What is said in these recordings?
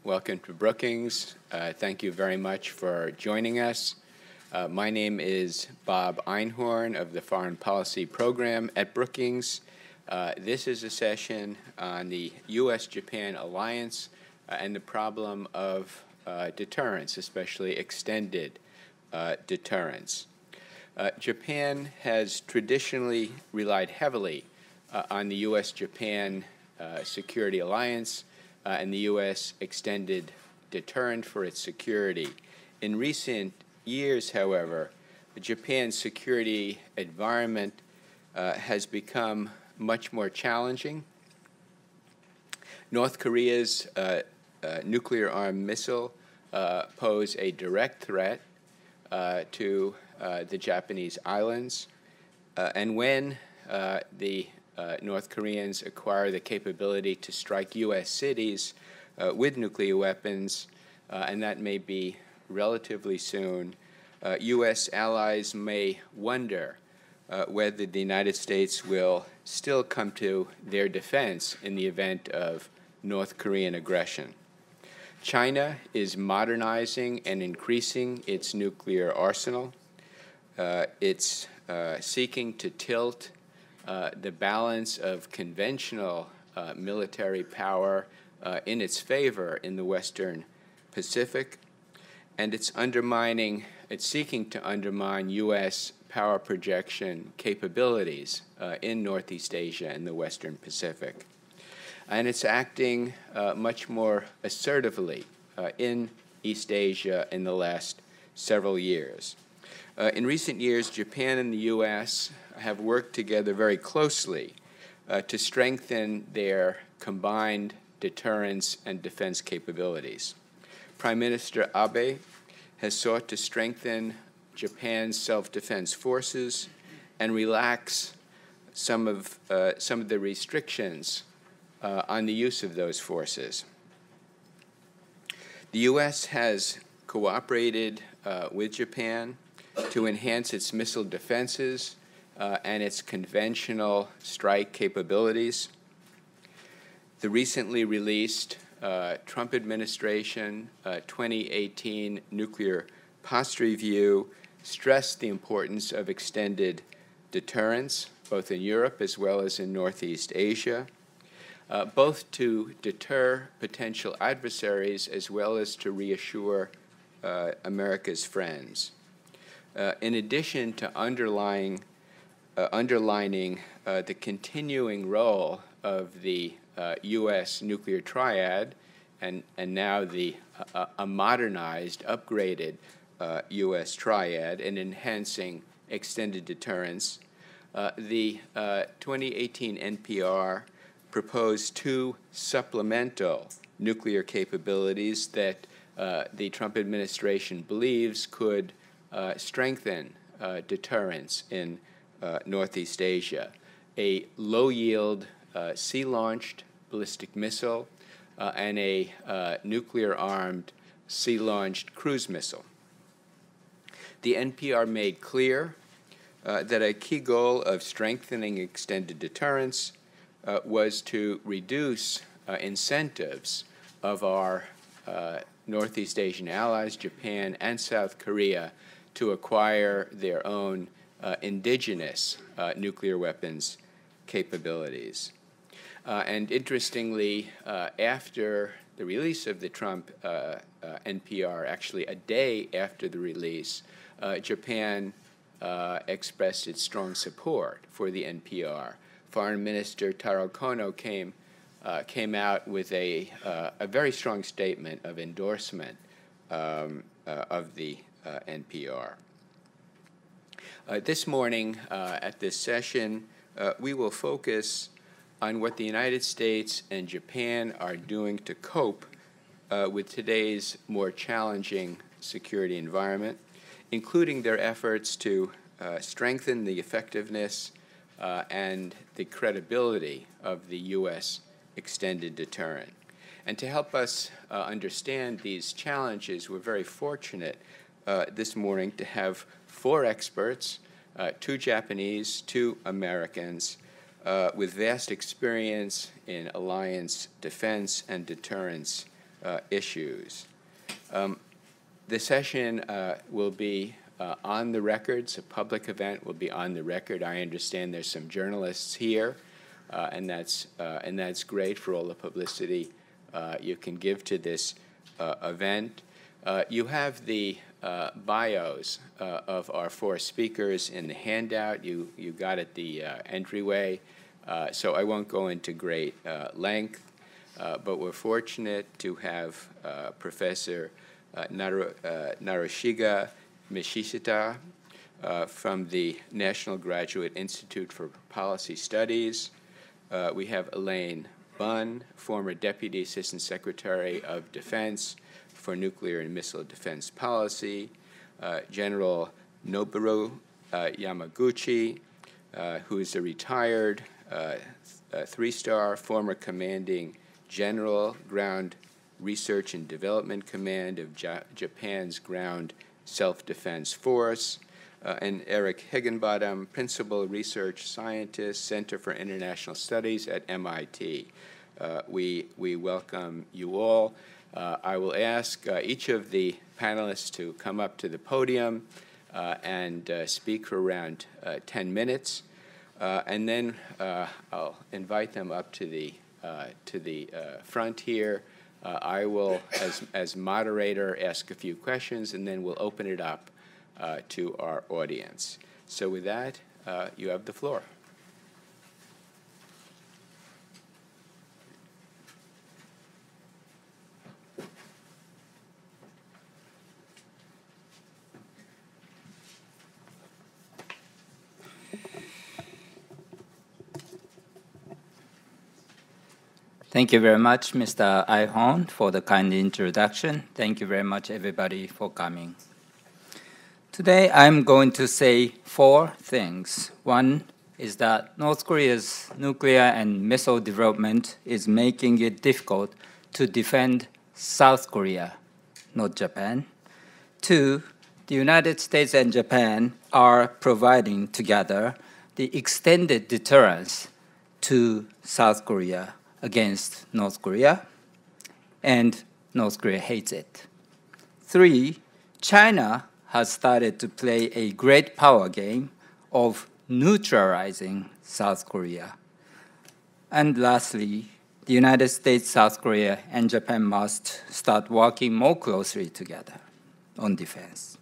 Welcome to Brookings. Thank you very much for joining us. My name is Bob Einhorn of the Foreign Policy Program at Brookings. This is a session on the U.S. Japan alliance and the problem of deterrence, especially extended deterrence. Japan has traditionally relied heavily on the U.S. Japan security alliance and the U.S. extended deterrent for its security. In recent years, however, Japan's security environment has become much more challenging. North Korea's nuclear-armed missile pose a direct threat to the Japanese islands. And when the North Koreans acquire the capability to strike U.S. cities with nuclear weapons, and that may be relatively soon, U.S. allies may wonder whether the United States will still come to their defense in the event of North Korean aggression. China is modernizing and increasing its nuclear arsenal. It's seeking to tilt the balance of conventional military power in its favor in the Western Pacific, and it's seeking to undermine U.S. power projection capabilities in Northeast Asia and the Western Pacific. And it's acting much more assertively in East Asia in the last several years. In recent years, Japan and the U.S. have worked together very closely to strengthen their combined deterrence and defense capabilities. Prime Minister Abe has sought to strengthen Japan's self-defense forces and relax some of the restrictions on the use of those forces. The U.S. has cooperated with Japan to enhance its missile defenses and its conventional strike capabilities. The recently released Trump administration 2018 nuclear posture review stressed the importance of extended deterrence, both in Europe as well as in Northeast Asia, both to deter potential adversaries as well as to reassure America's friends. In addition to underlining the continuing role of the U.S. nuclear triad and now a modernized, upgraded U.S. triad and enhancing extended deterrence, the 2018 NPR proposed two supplemental nuclear capabilities that the Trump administration believes could strengthen deterrence in Northeast Asia: a low-yield sea-launched ballistic missile and a nuclear-armed sea-launched cruise missile. The NPR made clear that a key goal of strengthening extended deterrence was to reduce incentives of our Northeast Asian allies, Japan and South Korea, to acquire their own indigenous nuclear weapons capabilities. And interestingly, after the release of the Trump NPR, actually a day after the release, Japan expressed its strong support for the NPR. Foreign Minister Taro came out with a very strong statement of endorsement of the NPR. This morning at this session, we will focus on what the United States and Japan are doing to cope with today's more challenging security environment, including their efforts to strengthen the effectiveness and the credibility of the U.S. extended deterrent. And to help us understand these challenges, we're very fortunate this morning to have four experts, two Japanese, two Americans, with vast experience in alliance defense and deterrence issues. The session will be on the record. It's a public event, will be on the record. I understand there's some journalists here, and that's great for all the publicity you can give to this event. You have the bios of our four speakers in the handout. You got it the entryway, so I won't go into great length, but we're fortunate to have Professor Naroshiga Mishishita from the National Graduate Institute for Policy Studies. We have Elaine Bunn, former Deputy Assistant Secretary of Defense for Nuclear and Missile Defense Policy, General Noboru Yamaguchi, who is a retired three-star former commanding general, Ground Research and Development Command of Japan's Ground Self-Defense Force, and Eric Higginbottom, Principal Research Scientist, Center for International Studies at MIT. We welcome you all. I will ask each of the panelists to come up to the podium and speak for around 10 minutes, and then I'll invite them up to the front here. I will, as moderator, ask a few questions, and then we'll open it up to our audience. So with that, you have the floor. Thank you very much, Mr. Einhorn, for the kind introduction. Thank you very much, everybody, for coming. Today, I'm going to say four things. One is that North Korea's nuclear and missile development is making it difficult to defend South Korea, not Japan. Two, the United States and Japan are providing together the extended deterrence to South Korea against North Korea, and North Korea hates it. Three, China has started to play a great power game of neutralizing South Korea. And lastly, the United States, South Korea, and Japan must start working more closely together on defense.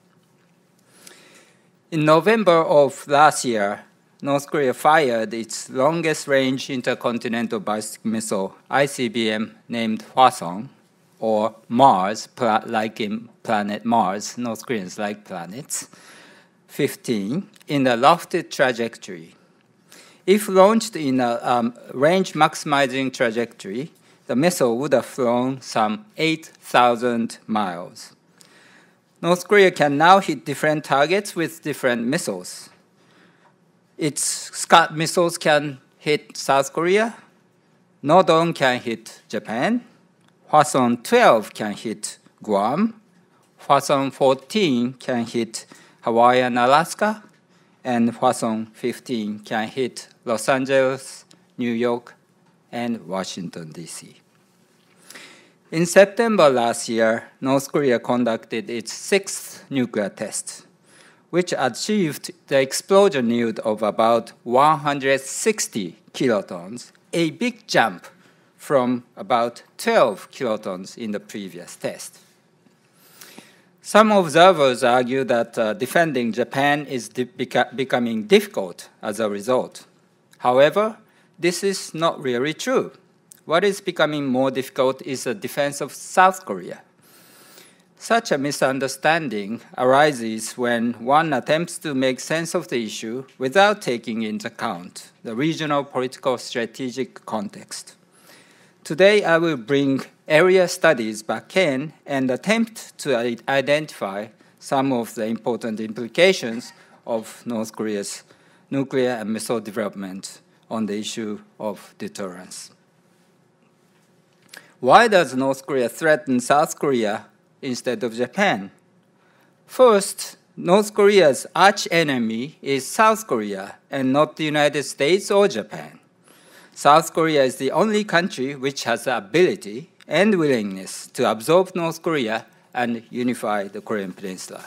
In November of last year, North Korea fired its longest-range intercontinental ballistic missile, ICBM, named Hwasong, or Mars, like in planet Mars. North Koreans like planets, 15, in a lofted trajectory. If launched in a range-maximizing trajectory, the missile would have flown some 8,000 miles. North Korea can now hit different targets with different missiles. Its Scud missiles can hit South Korea. Nodon can hit Japan. Hwasong 12 can hit Guam. Hwasong 14 can hit Hawaii and Alaska. And Hwasong 15 can hit Los Angeles, New York, and Washington, D.C. In September last year, North Korea conducted its sixth nuclear test, which achieved the explosion yield of about 160 kilotons, a big jump from about 12 kilotons in the previous test. Some observers argue that defending Japan is becoming difficult as a result. However, this is not really true. What is becoming more difficult is the defense of South Korea. Such a misunderstanding arises when one attempts to make sense of the issue without taking into account the regional political strategic context. Today, I will bring area studies back in and attempt to identify some of the important implications of North Korea's nuclear and missile development on the issue of deterrence. Why does North Korea threaten South Korea instead of Japan? First, North Korea's arch-enemy is South Korea and not the United States or Japan. South Korea is the only country which has the ability and willingness to absorb North Korea and unify the Korean Peninsula.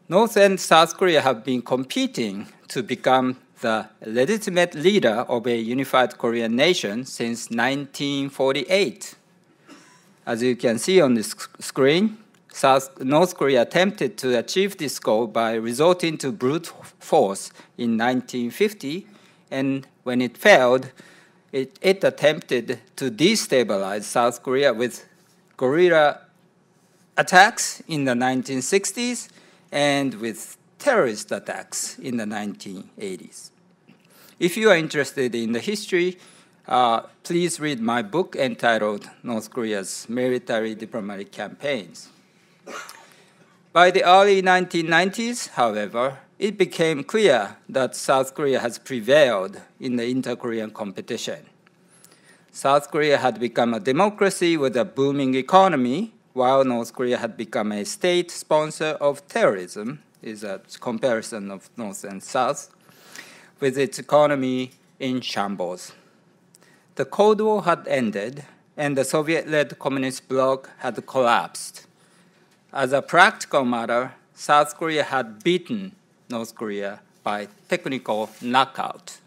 North and South Korea have been competing to become the legitimate leader of a unified Korean nation since 1948. As you can see on this screen, North Korea attempted to achieve this goal by resorting to brute force in 1950, and when it failed, it attempted to destabilize South Korea with guerrilla attacks in the 1960s and with terrorist attacks in the 1980s. If you are interested in the history, please read my book entitled North Korea's Military Diplomatic Campaigns. By the early 1990s, however, it became clear that South Korea has prevailed in the inter-Korean competition. South Korea had become a democracy with a booming economy, while North Korea had become a state sponsor of terrorism, is a comparison of North and South, with its economy in shambles. The Cold War had ended, and the Soviet-led communist bloc had collapsed. As a practical matter, South Korea had beaten North Korea by technical knockout.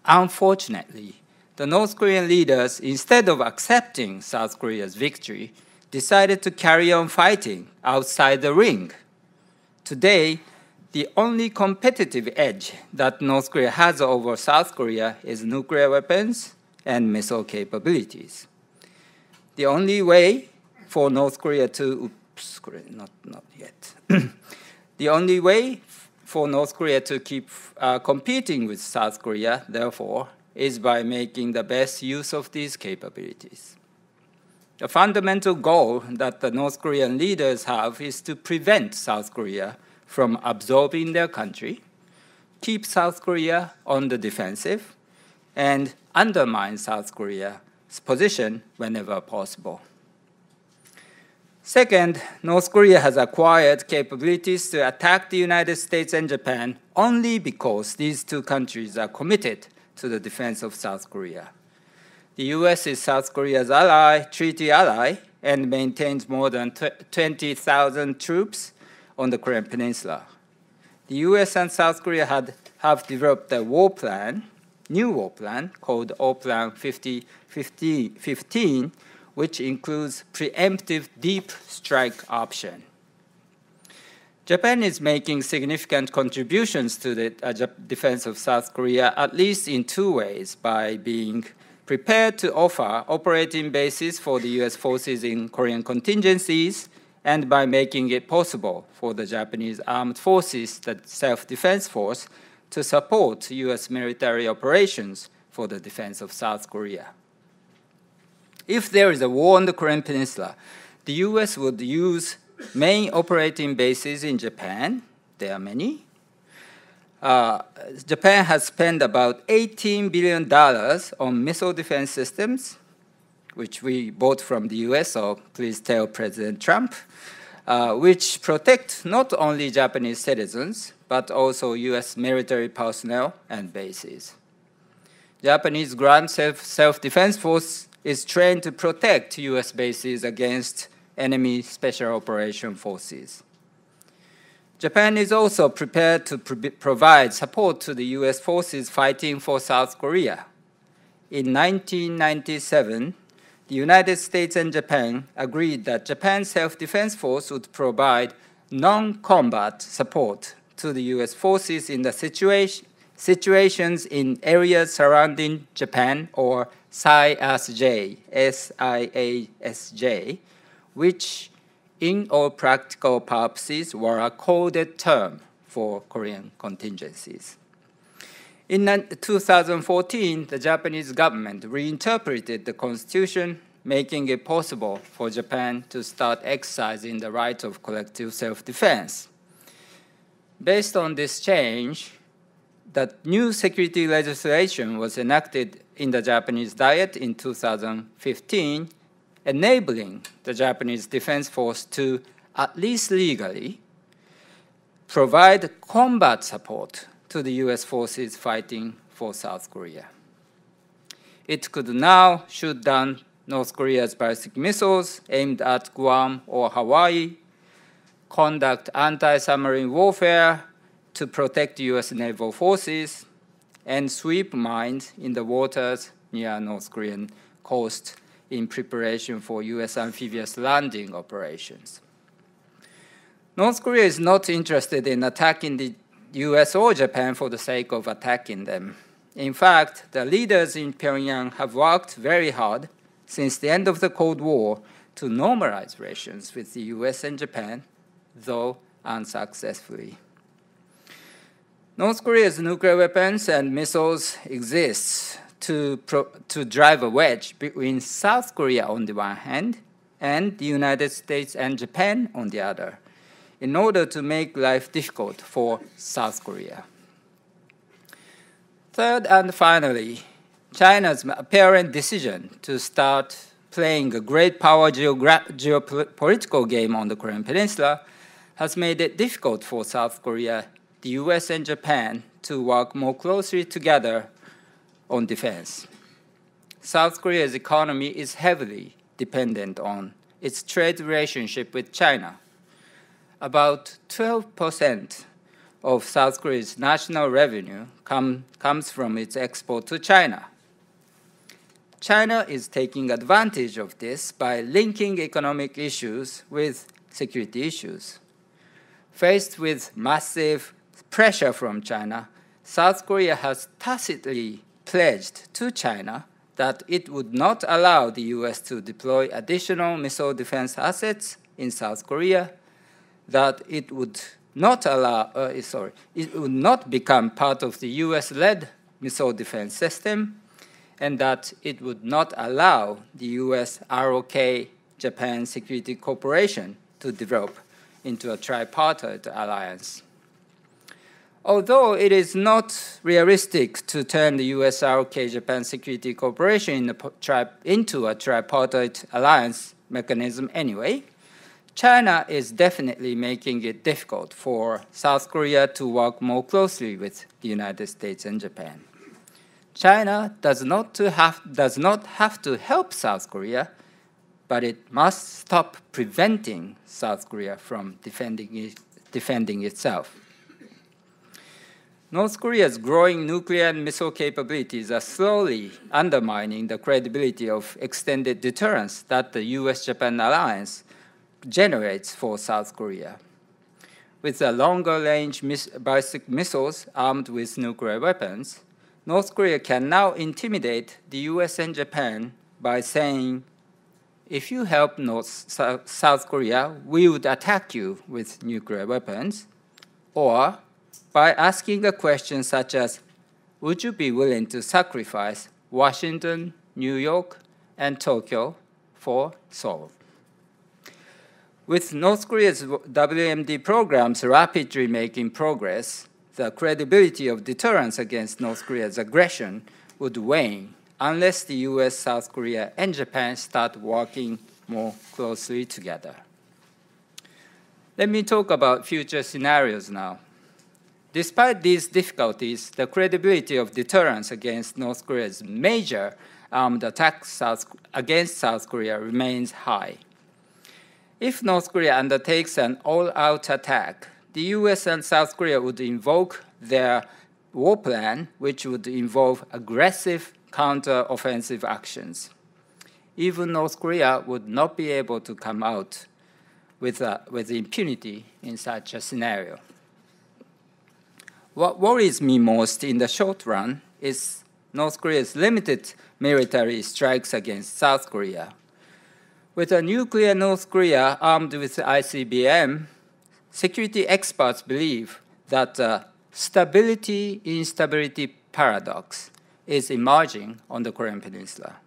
Unfortunately, the North Korean leaders, instead of accepting South Korea's victory, decided to carry on fighting outside the ring. Today, the only competitive edge that North Korea has over South Korea is nuclear weapons and missile capabilities. The only way for North Korea to, not yet. The only way for North Korea to keep competing with South Korea, therefore, is by making the best use of these capabilities. The fundamental goal that the North Korean leaders have is to prevent South Korea from absorbing their country, keep South Korea on the defensive, and undermine South Korea's position whenever possible. Second, North Korea has acquired capabilities to attack the United States and Japan only because these two countries are committed to the defense of South Korea. The U.S. is South Korea's treaty ally, and maintains more than 20,000 troops on the Korean Peninsula. The U.S. and South Korea have developed a new war plan called War Plan 15, which includes preemptive deep strike option. Japan is making significant contributions to the defense of South Korea, at least in two ways: by being prepared to offer operating bases for the U.S. forces in Korean contingencies, and by making it possible for the Japanese armed forces, the Self-Defense Force, to support U.S. military operations for the defense of South Korea. If there is a war on the Korean Peninsula, the U.S. would use main operating bases in Japan. There are many. Japan has spent about $18 billion on missile defense systems, which we bought from the US, so please tell President Trump, which protect not only Japanese citizens, but also US military personnel and bases. Japanese Ground Self-Defense Force is trained to protect US bases against enemy special operation forces. Japan is also prepared to provide support to the US forces fighting for South Korea. In 1997, the United States and Japan agreed that Japan's Self-Defense Force would provide non-combat support to the US forces in the situations in areas surrounding Japan, or SIASJ, SIASJ, which in all practical purposes were a coded term for Korean contingencies. In 2014, the Japanese government reinterpreted the Constitution, making it possible for Japan to start exercising the right of collective self-defense. Based on this change, the new security legislation was enacted in the Japanese Diet in 2015, enabling the Japanese Defense Force to, at least legally, provide combat support to the US forces fighting for South Korea. It could now shoot down North Korea's ballistic missiles aimed at Guam or Hawaii, conduct anti-submarine warfare to protect U.S. naval forces, and sweep mines in the waters near North Korean coast in preparation for U.S. amphibious landing operations. North Korea is not interested in attacking the U.S. or Japan for the sake of attacking them. In fact, the leaders in Pyongyang have worked very hard since the end of the Cold War to normalize relations with the U.S. and Japan, though unsuccessfully. North Korea's nuclear weapons and missiles exist to drive a wedge between South Korea on the one hand and the United States and Japan on the other, in order to make life difficult for South Korea. Third and finally, China's apparent decision to start playing a great power geopolitical game on the Korean Peninsula has made it difficult for South Korea, the US, and Japan to work more closely together on defense. South Korea's economy is heavily dependent on its trade relationship with China. About 12% of South Korea's national revenue comes from its export to China. China is taking advantage of this by linking economic issues with security issues. Faced with massive pressure from China, South Korea has tacitly pledged to China that it would not allow the US to deploy additional missile defense assets in South Korea, that it would not become part of the US-led missile defense system, and that it would not allow the US ROK Japan Security Cooperation to develop into a tripartite alliance. Although it is not realistic to turn the US ROK Japan Security Cooperation into a tripartite alliance mechanism anyway, China is definitely making it difficult for South Korea to work more closely with the United States and Japan. China does not have to help South Korea, but it must stop preventing South Korea from defending itself. North Korea's growing nuclear and missile capabilities are slowly undermining the credibility of extended deterrence that the U.S.-Japan alliance generates for South Korea. With the longer-range ballistic missiles armed with nuclear weapons, North Korea can now intimidate the US and Japan by saying, if you help South Korea, we would attack you with nuclear weapons, or by asking a question such as, would you be willing to sacrifice Washington, New York, and Tokyo for Seoul? With North Korea's WMD programs rapidly making progress, the credibility of deterrence against North Korea's aggression would wane unless the US, South Korea, and Japan start working more closely together. Let me talk about future scenarios now. Despite these difficulties, the credibility of deterrence against North Korea's major armed attacks against South Korea remains high. If North Korea undertakes an all-out attack, the US and South Korea would invoke their war plan, which would involve aggressive counter-offensive actions. Even North Korea would not be able to come out with impunity in such a scenario. What worries me most in the short run is North Korea's limited military strikes against South Korea. With a nuclear North Korea armed with ICBM, security experts believe that the stability-instability paradox is emerging on the Korean Peninsula.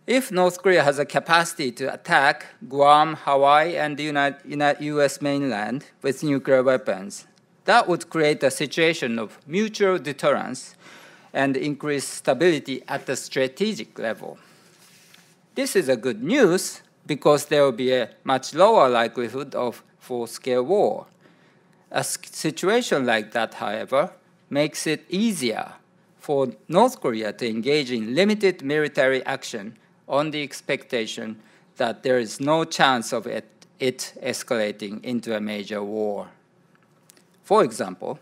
If North Korea has a capacity to attack Guam, Hawaii, and the US mainland with nuclear weapons, that would create a situation of mutual deterrence and increase stability at the strategic level. This is a good news because there will be a much lower likelihood of full-scale war. A situation like that, however, makes it easier for North Korea to engage in limited military action on the expectation that there is no chance of it escalating into a major war. For example,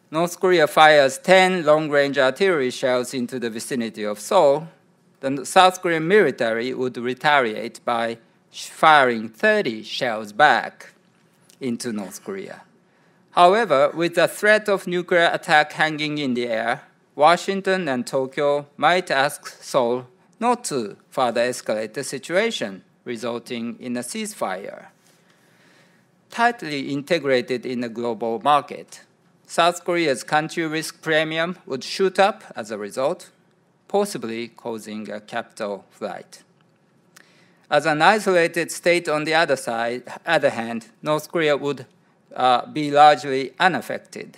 North Korea fires 10 long-range artillery shells into the vicinity of Seoul. The South Korean military would retaliate by firing 30 shells back into North Korea. However, with the threat of nuclear attack hanging in the air, Washington and Tokyo might ask Seoul not to further escalate the situation, resulting in a ceasefire. Tightly integrated in the global market, South Korea's country risk premium would shoot up as a result, possibly causing a capital flight. As an isolated state on the other hand, North Korea would be largely unaffected.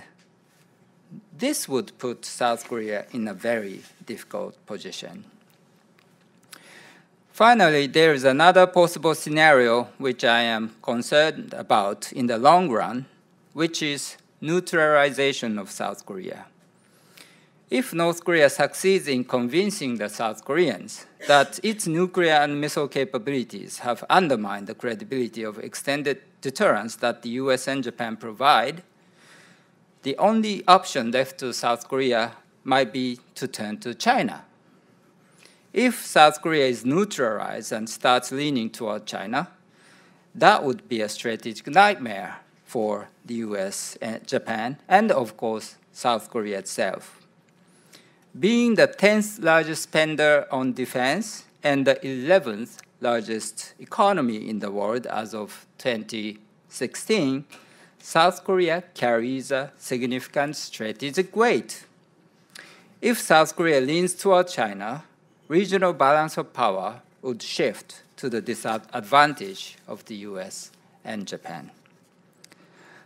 This would put South Korea in a very difficult position. Finally, there is another possible scenario which I am concerned about in the long run, which is neutralization of South Korea. If North Korea succeeds in convincing the South Koreans that its nuclear and missile capabilities have undermined the credibility of extended deterrence that the U.S. and Japan provide, the only option left to South Korea might be to turn to China. If South Korea is neutralized and starts leaning toward China, that would be a strategic nightmare for the U.S. and Japan, and of course, South Korea itself. Being the 10th largest spender on defense and the 11th largest economy in the world as of 2016, South Korea carries a significant strategic weight. If South Korea leans toward China, regional balance of power would shift to the disadvantage of the US and Japan.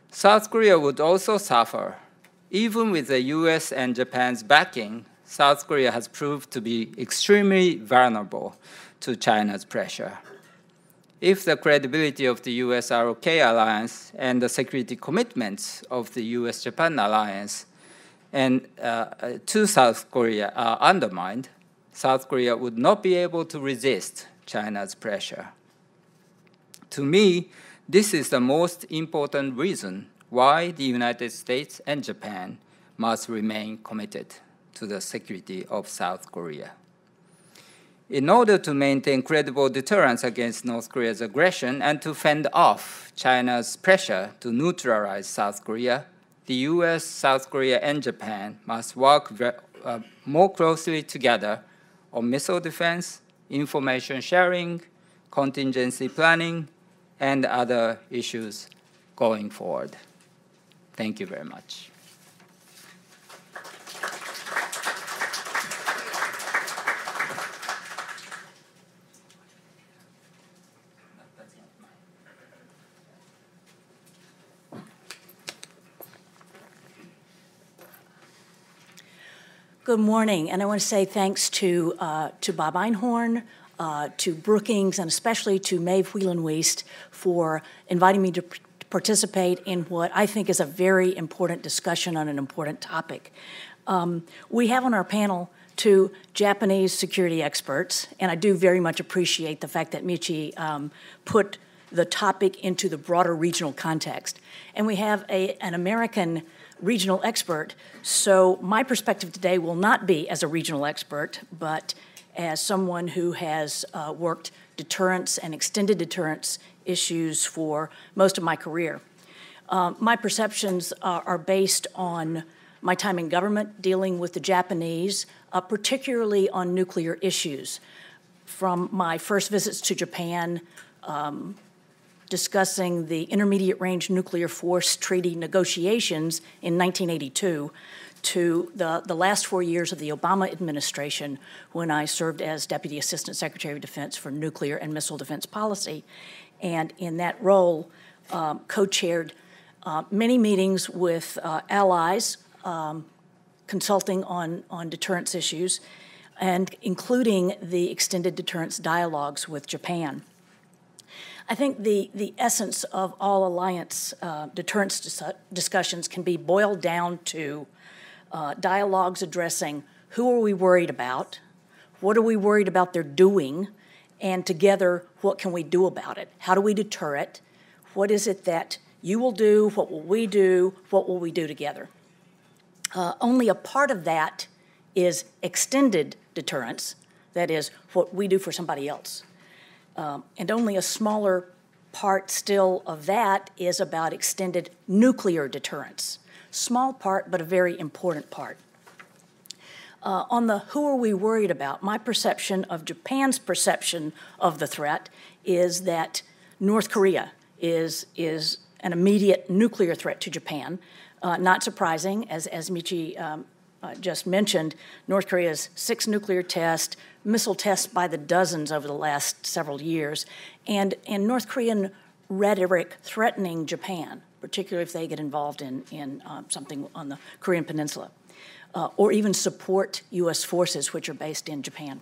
South Korea would also suffer. Even with the US and Japan's backing, South Korea has proved to be extremely vulnerable to China's pressure. If the credibility of the US-ROK alliance and the security commitments of the US-Japan alliance to South Korea are undermined, South Korea would not be able to resist China's pressure. To me, this is the most important reason why the United States and Japan must remain committed to the security of South Korea. In order to maintain credible deterrence against North Korea's aggression and to fend off China's pressure to neutralize South Korea, the US, South Korea, and Japan must work more closely together on missile defense, information sharing, contingency planning, and other issues going forward. Thank you very much. Good morning, and I want to say thanks to Bob Einhorn, to Brookings, and especially to Maeve Whelan-Wiest for inviting me to participate in what I think is a very important discussion on an important topic. We have on our panel two Japanese security experts, and I do very much appreciate the fact that Michi put the topic into the broader regional context. And we have an American regional expert, so my perspective today will not be as a regional expert, but as someone who has worked deterrence and extended deterrence issues for most of my career. My perceptions are based on my time in government dealing with the Japanese, particularly on nuclear issues. From my first visits to Japan, discussing the Intermediate Range Nuclear Force Treaty negotiations in 1982 to the last 4 years of the Obama administration when I served as Deputy Assistant Secretary of Defense for Nuclear and Missile Defense Policy. And in that role, co-chaired many meetings with allies, consulting on deterrence issues, and including the extended deterrence dialogues with Japan. I think the essence of all alliance deterrence discussions can be boiled down to dialogues addressing who are we worried about, what are we worried about they're doing, and together, what can we do about it? How do we deter it? What is it that you will do? What will we do? What will we do together? Only a part of that is extended deterrence, that is, what we do for somebody else. And only a smaller part still of that is about extended nuclear deterrence. Small part, but a very important part. On the who are we worried about, my perception of Japan's perception of the threat is that North Korea is an immediate nuclear threat to Japan. Not surprising, as Michi just mentioned, North Korea's 6 nuclear tests, missile tests by the dozens over the last several years, and North Korean rhetoric threatening Japan, particularly if they get involved in something on the Korean Peninsula, or even support U.S. forces which are based in Japan.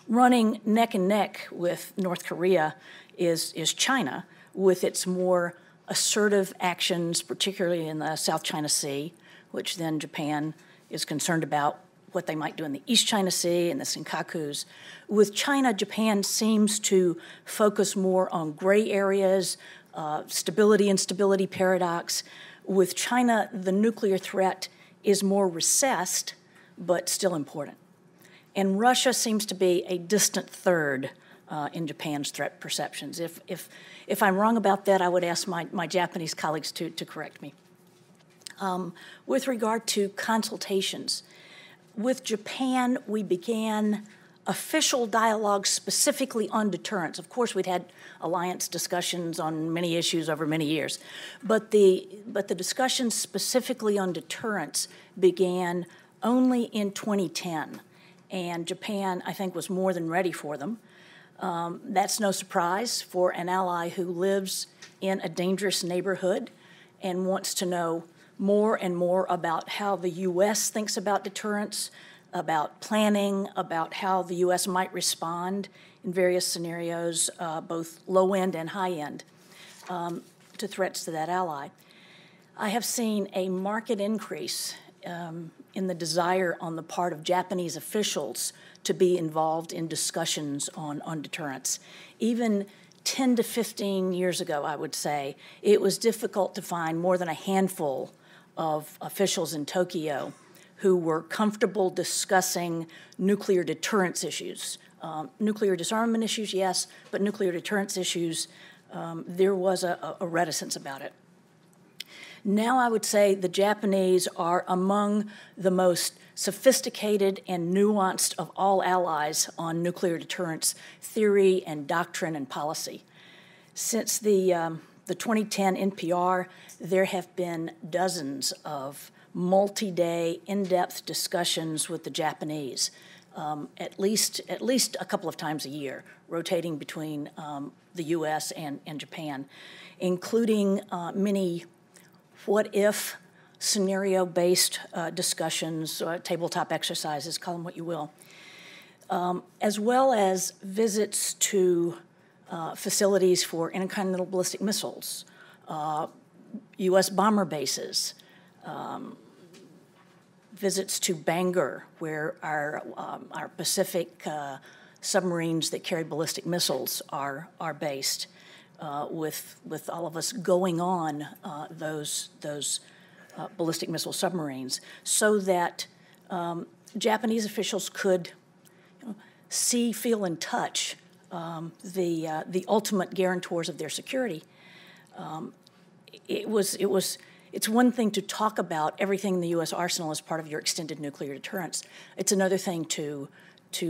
Running neck and neck with North Korea is China, with its more assertive actions, particularly in the South China Sea, which then Japan is concerned about what they might do in the East China Sea and the Senkakus. With China, Japan seems to focus more on gray areas, stability and stability paradox. With China, the nuclear threat is more recessed, but still important. And Russia seems to be a distant third in Japan's threat perceptions. If I'm wrong about that, I would ask my Japanese colleagues to correct me. With regard to consultations, with Japan, we began official dialogue specifically on deterrence. Of course, we'd had alliance discussions on many issues over many years, but the discussions specifically on deterrence began only in 2010, and Japan, I think, was more than ready for them. That's no surprise for an ally who lives in a dangerous neighborhood and wants to know more and more about how the U.S. thinks about deterrence, about planning, about how the U.S. might respond in various scenarios, both low-end and high-end, to threats to that ally. I have seen a marked increase in the desire on the part of Japanese officials to be involved in discussions on deterrence. Even 10 to 15 years ago, I would say, it was difficult to find more than a handful of officials in Tokyo who were comfortable discussing nuclear deterrence issues. Nuclear disarmament issues, yes, but nuclear deterrence issues, there was a reticence about it. Now I would say the Japanese are among the most sophisticated and nuanced of all allies on nuclear deterrence theory and doctrine and policy. Since the 2010 NPR, there have been dozens of multi-day, in-depth discussions with the Japanese, at least a couple of times a year, rotating between the U.S. and Japan, including many what-if scenario-based discussions, tabletop exercises, call them what you will, as well as visits to facilities for intercontinental ballistic missiles, U.S. bomber bases, visits to Bangor, where our Pacific submarines that carry ballistic missiles are based, with all of us going on those ballistic missile submarines, so that Japanese officials could see, feel, and touch the ultimate guarantors of their security. It's one thing to talk about everything in the U.S. arsenal as part of your extended nuclear deterrence. It's another thing to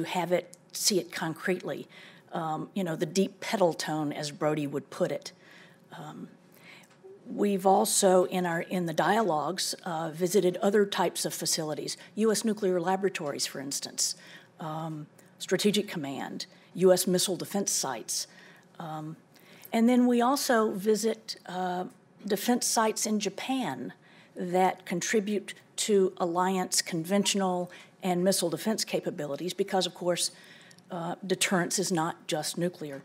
have it, see it concretely. The deep pedal tone, as Brody would put it. We've also, in the dialogues, visited other types of facilities, U.S. nuclear laboratories, for instance, Strategic Command, U.S. missile defense sites. And then we also visit defense sites in Japan that contribute to alliance conventional and missile defense capabilities because, of course, deterrence is not just nuclear.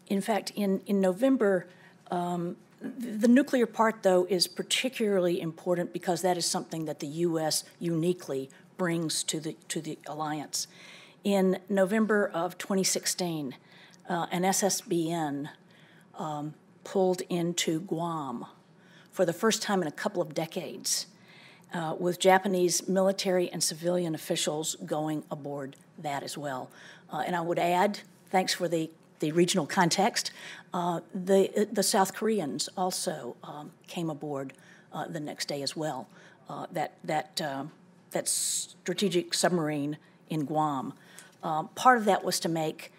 In fact, in November, the nuclear part, though, is particularly important because that is something that the U.S. uniquely brings to the alliance. In November of 2016, an SSBN pulled into Guam for the first time in a couple of decades, with Japanese military and civilian officials going aboard that as well. And I would add, thanks for the regional context, the South Koreans also came aboard the next day as well. That strategic submarine in Guam. Part of that was to make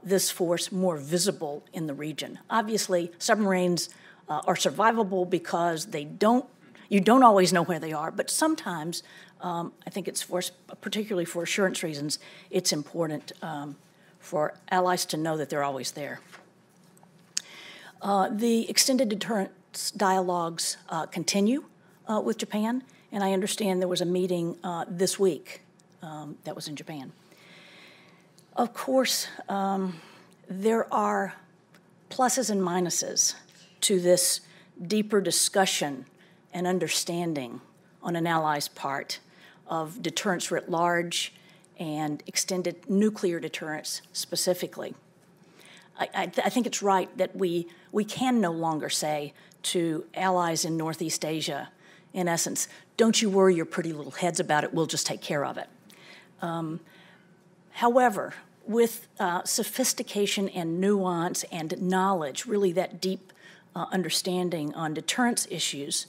this force more visible in the region. Obviously, submarines are survivable because you don't always know where they are, but sometimes, I think it's particularly for assurance reasons, it's important for allies to know that they're always there. The extended deterrence dialogues continue with Japan, and I understand there was a meeting this week that was in Japan. Of course, there are pluses and minuses to this deeper discussion and understanding on an ally's part of deterrence writ large and extended nuclear deterrence specifically. I think it's right that we can no longer say to allies in Northeast Asia, in essence, don't you worry your pretty little heads about it, we'll just take care of it. However, with sophistication and nuance and knowledge, really that deep understanding on deterrence issues,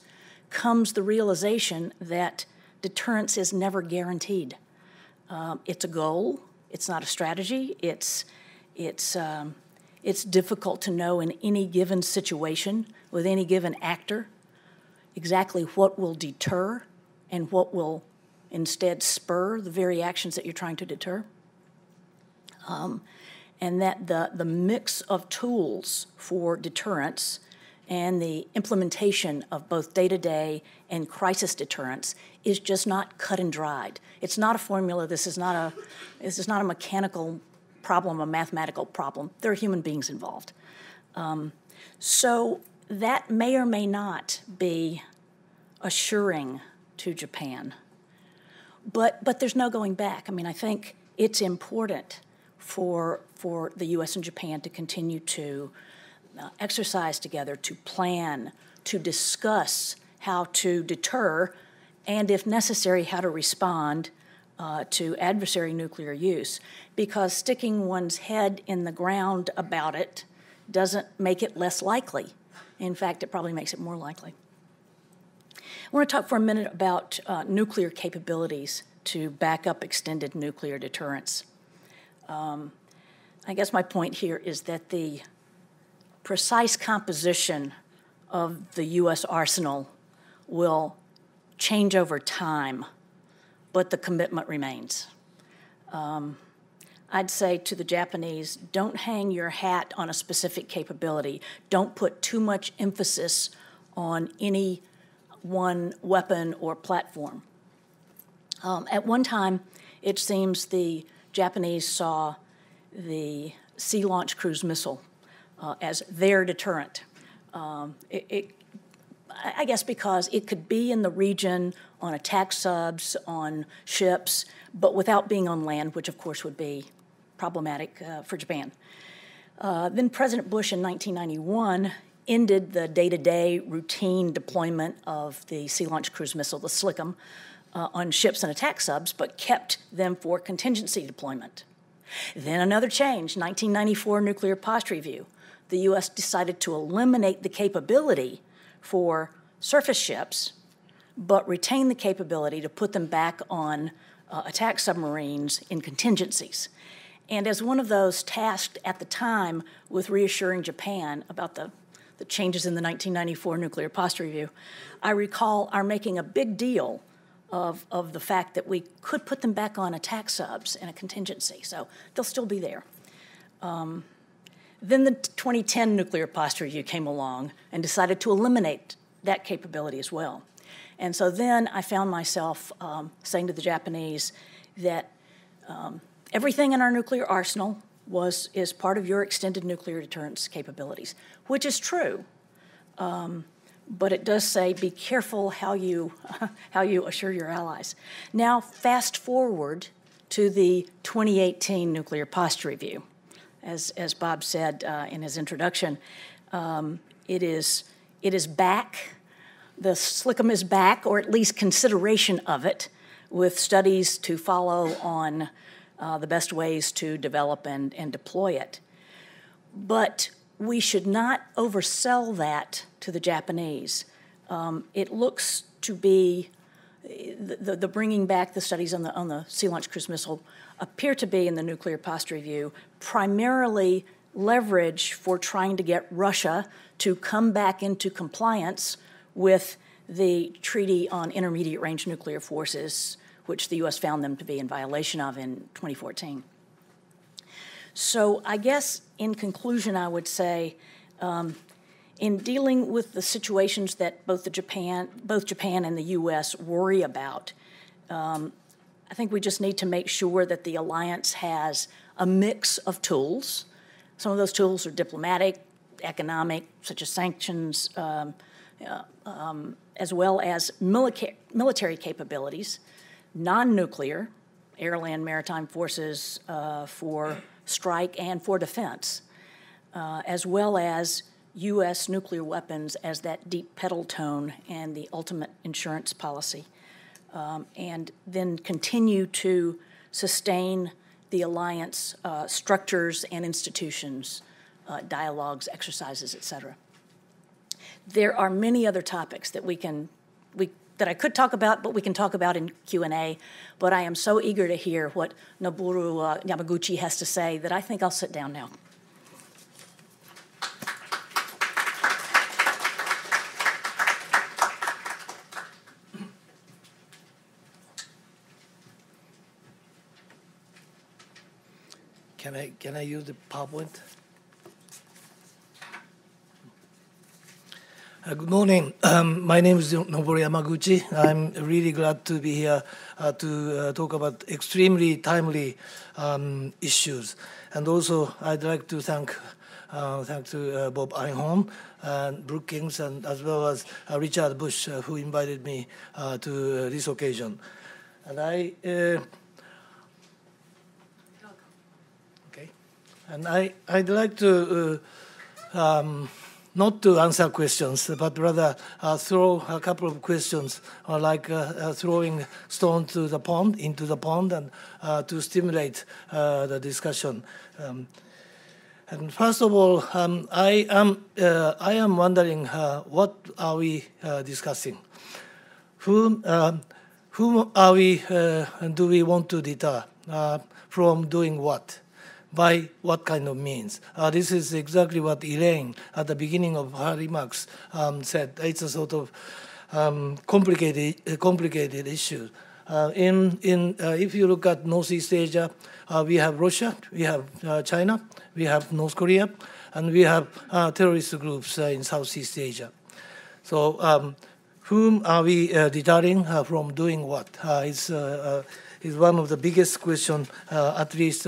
comes the realization that deterrence is never guaranteed. It's a goal, it's not a strategy, it's difficult to know in any given situation with any given actor exactly what will deter and what will instead spur the very actions that you're trying to deter. And that the mix of tools for deterrence and the implementation of both day-to-day and crisis deterrence is just not cut and dried. It's not a formula. This is not a mechanical problem, a mathematical problem. There are human beings involved. So that may or may not be assuring to Japan. But there's no going back. I mean, I think it's important for the U.S. and Japan to continue to exercise together, to plan, to discuss how to deter, and if necessary, how to respond to adversary nuclear use. Because sticking one's head in the ground about it doesn't make it less likely. In fact, it probably makes it more likely. I want to talk for a minute about nuclear capabilities to back up extended nuclear deterrence. I guess my point here is that the precise composition of the U.S. arsenal will change over time, but the commitment remains. I'd say to the Japanese, don't hang your hat on a specific capability. Don't put too much emphasis on any one weapon or platform. At one time, it seems the Japanese saw the Sea Launched Cruise Missile as their deterrent. I guess because it could be in the region on attack subs, on ships, but without being on land, which of course would be problematic for Japan. Then President Bush in 1991 ended the day-to-day routine deployment of the Sea Launched Cruise Missile, the Slocum, on ships and attack subs, but kept them for contingency deployment. Then another change, 1994 nuclear posture review. The U.S. decided to eliminate the capability for surface ships, but retain the capability to put them back on attack submarines in contingencies. And as one of those tasked at the time with reassuring Japan about the changes in the 1994 nuclear posture review, I recall our making a big deal of the fact that we could put them back on attack subs in a contingency, so they'll still be there. Then the 2010 nuclear posture review came along and decided to eliminate that capability as well. And so then I found myself saying to the Japanese that everything in our nuclear arsenal is part of your extended nuclear deterrence capabilities, which is true. but it does say be careful how you, how you assure your allies. Now, fast forward to the 2018 Nuclear Posture Review. As Bob said in his introduction, it is back. The Slocum is back, or at least consideration of it, with studies to follow on the best ways to develop and deploy it. But we should not oversell that to the Japanese. It looks to be, the bringing back the studies on the sea-launched cruise missile appear to be in the Nuclear Posture Review primarily leverage for trying to get Russia to come back into compliance with the Treaty on Intermediate Range Nuclear Forces, which the U.S. found them to be in violation of in 2014. So I guess in conclusion, I would say, in dealing with the situations that both Japan and the U.S. worry about, I think we just need to make sure that the alliance has a mix of tools. Some of those tools are diplomatic, economic, such as sanctions, as well as military capabilities, non-nuclear, air, land, maritime forces for strike and for defense, as well as U.S. nuclear weapons as that deep pedal tone and the ultimate insurance policy, and then continue to sustain the alliance structures and institutions, dialogues, exercises, et cetera. There are many other topics that that I could talk about, but we can talk about in Q&A. But I am so eager to hear what Noboru Yamaguchi has to say that I think I'll sit down now. Can I use the PowerPoint? Good morning. My name is Noboru Yamaguchi. I'm really glad to be here to talk about extremely timely issues. And also, I'd like to thank to Bob Einhorn and Brookings, and as well as Richard Bush, who invited me to this occasion. And I'd like to not to answer questions, but rather throw a couple of questions, like throwing stone to the pond, into the pond, and to stimulate the discussion. And first of all, I am wondering what are we discussing? Whom are we? Do we want to deter from doing what? By what kind of means? This is exactly what Elaine, at the beginning of her remarks, said. It's a sort of complicated issue. If you look at Northeast Asia, we have Russia, we have China, we have North Korea, and we have terrorist groups in Southeast Asia. So whom are we deterring from doing what? Is one of the biggest questions, at least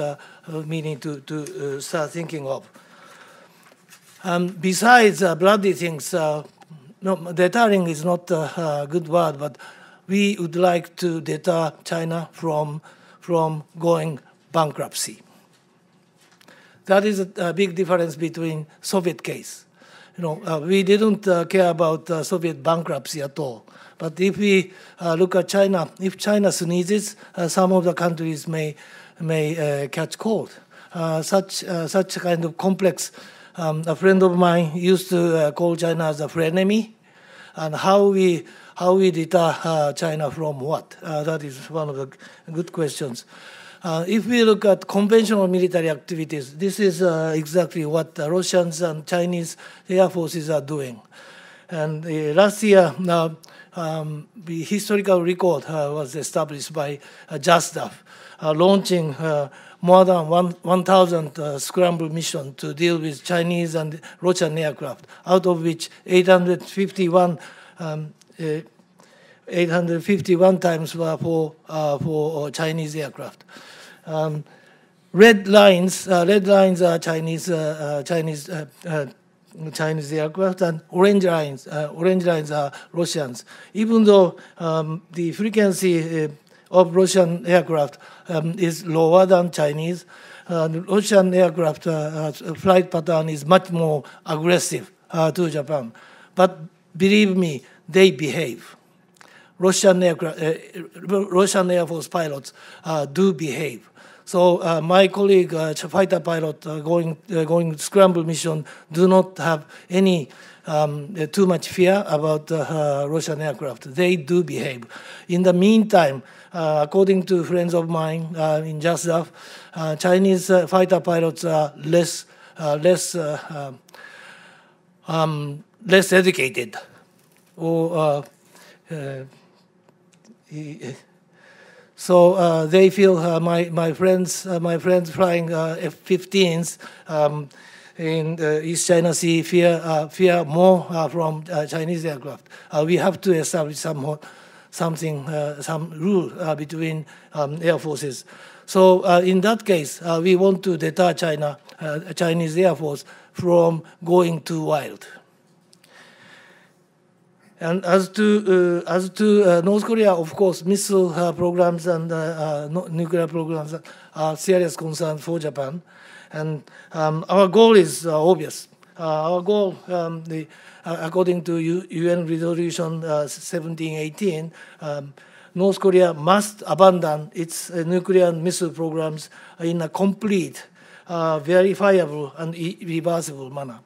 we need to start thinking of. Besides bloody things, no, deterring is not a good word, but we would like to deter China from going bankruptcy. That is a big difference between Soviet case. We didn't care about Soviet bankruptcy at all. But if we look at China, if China sneezes, some of the countries may catch cold. Such kind of complex. A friend of mine used to call China as a frenemy, and how we deter China from what? That is one of the good questions. If we look at conventional military activities, this is exactly what the Russians and Chinese air forces are doing. And last year, the historical record was established by JASDAF, launching more than 1,000 scramble missions to deal with Chinese and Russian aircraft, out of which 851 times were for Chinese aircraft. Red lines are Chinese Chinese aircraft, and orange lines are Russians. Even though the frequency of Russian aircraft is lower than Chinese, the Russian aircraft flight pattern is much more aggressive to Japan. But believe me, they behave. Russian Air Force pilots do behave. So my colleague, fighter pilot going scramble mission, do not have any too much fear about Russian aircraft. They do behave. In the meantime, according to friends of mine in JASDAF, Chinese fighter pilots are less educated, or so they feel my friends flying F-15s in East China Sea fear more from Chinese aircraft. We have to establish some rule between air forces. So in that case, we want to deter Chinese Air Force from going too wild. And as to North Korea, of course, missile programs and nuclear programs are serious concern for Japan. And our goal is obvious. Our goal, according to UN Resolution 1718, North Korea must abandon its nuclear and missile programs in a complete, verifiable, and irreversible manner.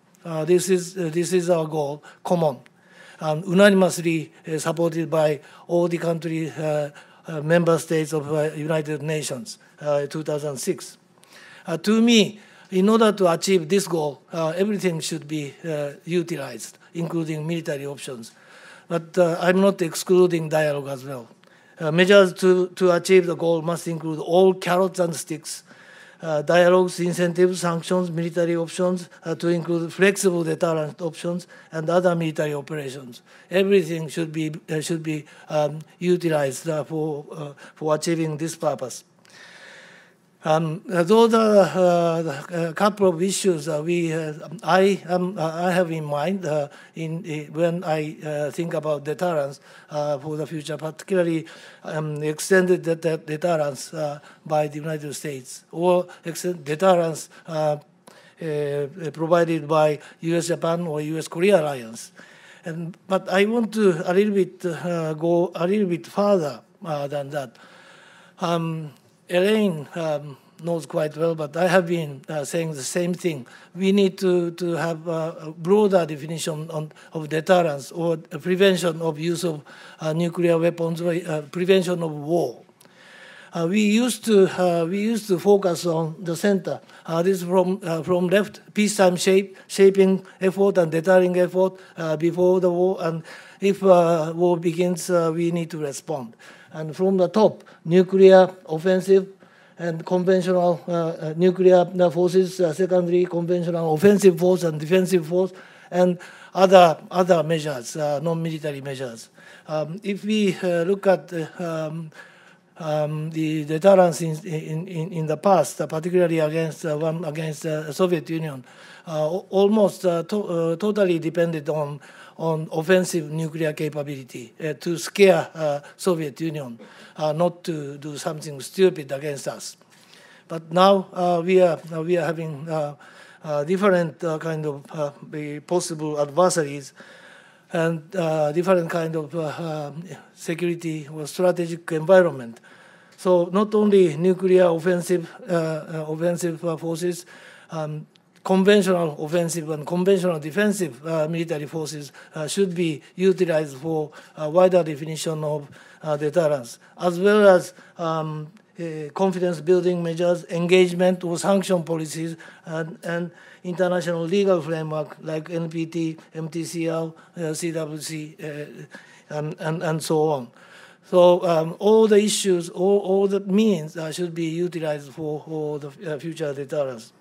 This is our goal, common, and unanimously supported by all the country member states of United Nations, 2006. To me, in order to achieve this goal, everything should be utilized, including military options. But I'm not excluding dialogue as well. Measures to achieve the goal must include all carrots and sticks, dialogues, incentives, sanctions, military options, to include flexible deterrent options and other military operations. Everything should be utilized for achieving this purpose. Those are a couple of issues I have in mind when I think about deterrence for the future, particularly extended deterrence by the United States, or deterrence provided by U.S. Japan or U.S. Korea alliance. But I want to go a little bit further than that. Elaine knows quite well, but I have been saying the same thing. We need to have a broader definition of deterrence, or prevention of use of nuclear weapons, or prevention of war. We used to focus on the center. This is from left, peacetime shaping effort and deterring effort before the war, and if war begins, we need to respond. And from the top, nuclear offensive and conventional nuclear forces, secondary conventional offensive force and defensive force, and other measures, non-military measures. If we look at the deterrence in the past, particularly against the Soviet Union, almost totally depended on offensive nuclear capability to scare Soviet Union, not to do something stupid against us. But now we are having different kind of possible adversaries, and different kind of security or strategic environment. So not only nuclear offensive forces, conventional offensive and conventional defensive military forces should be utilized for a wider definition of deterrence, as well as confidence-building measures, engagement or sanction policies, and international legal framework like NPT, MTCL, CWC, and so on. So all the issues, all the means should be utilized for the future deterrence.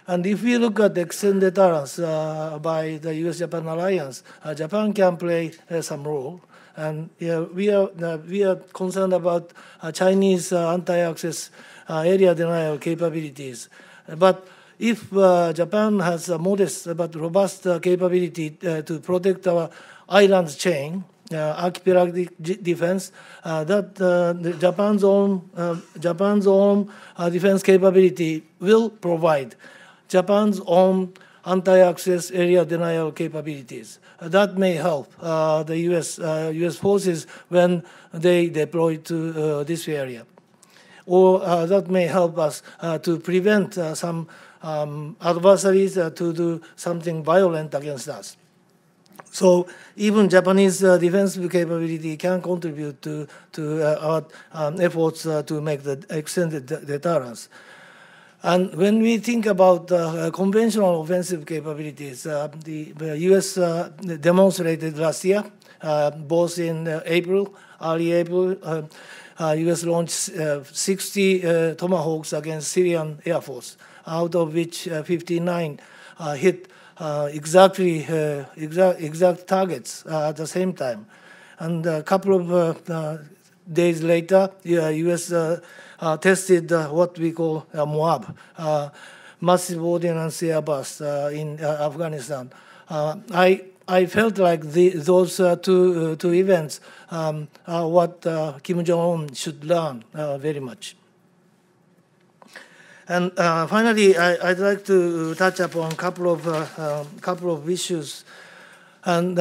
And if we look at the extended deterrence by the U.S. Japan alliance, Japan can play some role. And we are concerned about Chinese anti-access area denial capabilities. But if Japan has a modest but robust capability to protect our island chain, archipelagic defense, Japan's own defense capability will provide Japan's own anti-access area denial capabilities. That may help the U.S. forces when they deploy to this area. Or that may help us to prevent some adversaries to do something violent against us. So even Japanese defensive capability can contribute to our efforts to make the extended deterrence. And when we think about conventional offensive capabilities, the U.S. demonstrated last year, both in early April, U.S. launched 60 Tomahawks against Syrian Air Force, out of which 59 hit exact targets at the same time. And a couple of days later, U.S. tested what we call MOAB, massive ordnance air burst in Afghanistan. I felt like those two events are what Kim Jong-un should learn very much. And finally, I'd like to touch upon a couple of issues and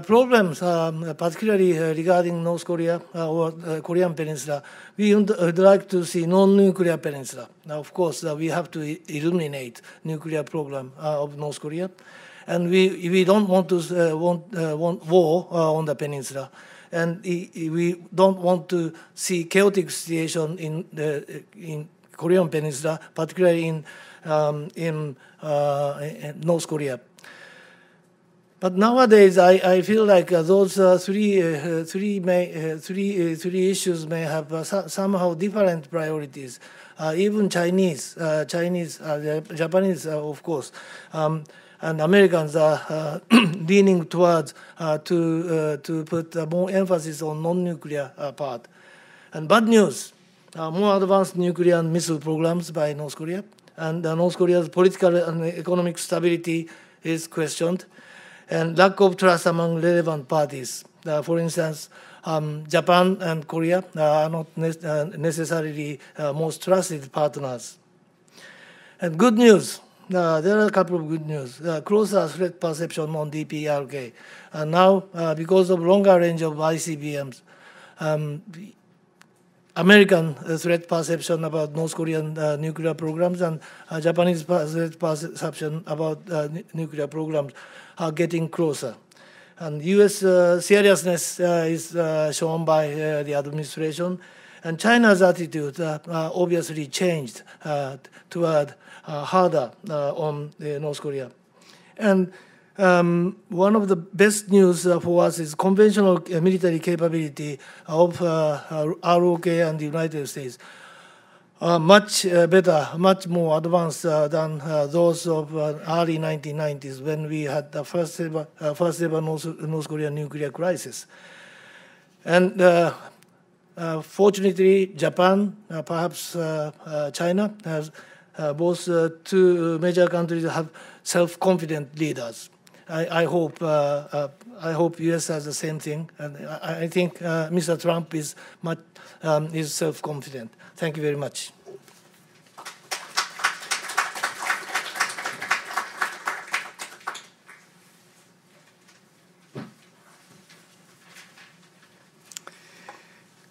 problems, particularly regarding North Korea or Korean Peninsula. We would like to see non-nuclear peninsula. Now, of course, we have to eliminate nuclear program of North Korea, and we don't want to want war on the peninsula, and we don't want to see chaotic situation in Korean Peninsula, particularly in North Korea. But nowadays, I feel like those three issues may have somehow different priorities. Even Japanese, of course, and Americans are leaning towards to put more emphasis on non-nuclear part. And bad news. More advanced nuclear and missile programs by North Korea, and North Korea's political and economic stability is questioned, and lack of trust among relevant parties. For instance, Japan and Korea are not necessarily most trusted partners. And good news, there are a couple of good news. Closer threat perception on DPRK. And now, because of longer range of ICBMs, American threat perception about North Korean nuclear programs and Japanese threat perception about nuclear programs are getting closer. And U.S. seriousness is shown by the administration, and China's attitude obviously changed toward harder on North Korea. And one of the best news for us is conventional military capability of ROK and the United States are much better, much more advanced than those of early 1990s when we had the first ever North Korean nuclear crisis. And fortunately, Japan, perhaps China, has both two major countries have self-confident leaders. I hope U.S. has the same thing, and I think Mr. Trump is self-confident. Thank you very much.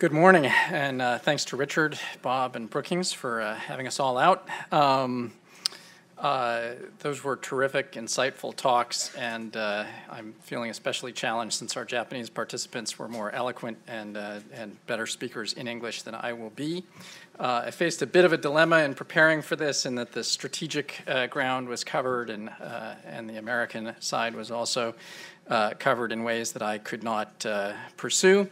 Good morning, and thanks to Richard, Bob, and Brookings for having us all out. Those were terrific, insightful talks, and I'm feeling especially challenged since our Japanese participants were more eloquent and better speakers in English than I will be. I faced a bit of a dilemma in preparing for this, in that the strategic ground was covered, and the American side was also covered in ways that I could not pursue.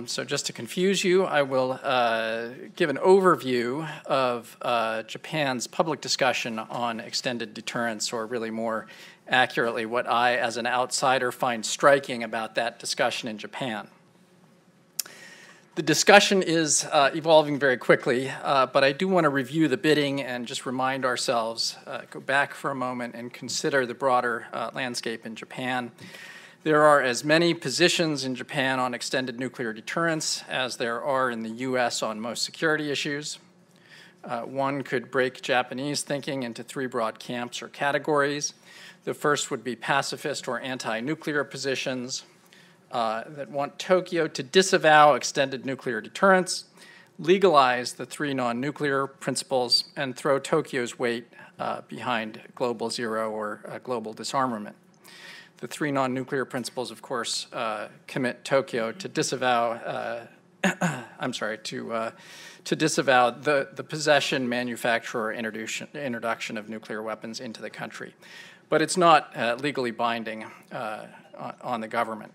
So just to confuse you, I will give an overview of Japan's public discussion on extended deterrence, or really more accurately, what I, as an outsider, find striking about that discussion in Japan. The discussion is evolving very quickly, but I do want to review the bidding and just remind ourselves, go back for a moment and consider the broader landscape in Japan. There are as many positions in Japan on extended nuclear deterrence as there are in the U.S. on most security issues. One could break Japanese thinking into three broad camps or categories. The first would be pacifist or anti-nuclear positions that want Tokyo to disavow extended nuclear deterrence, legalize the three non-nuclear principles, and throw Tokyo's weight behind global zero or global disarmament. The three non-nuclear principles, of course, commit Tokyo to disavow, to disavow the possession, manufacture, or introduction of nuclear weapons into the country. But it's not legally binding on the government.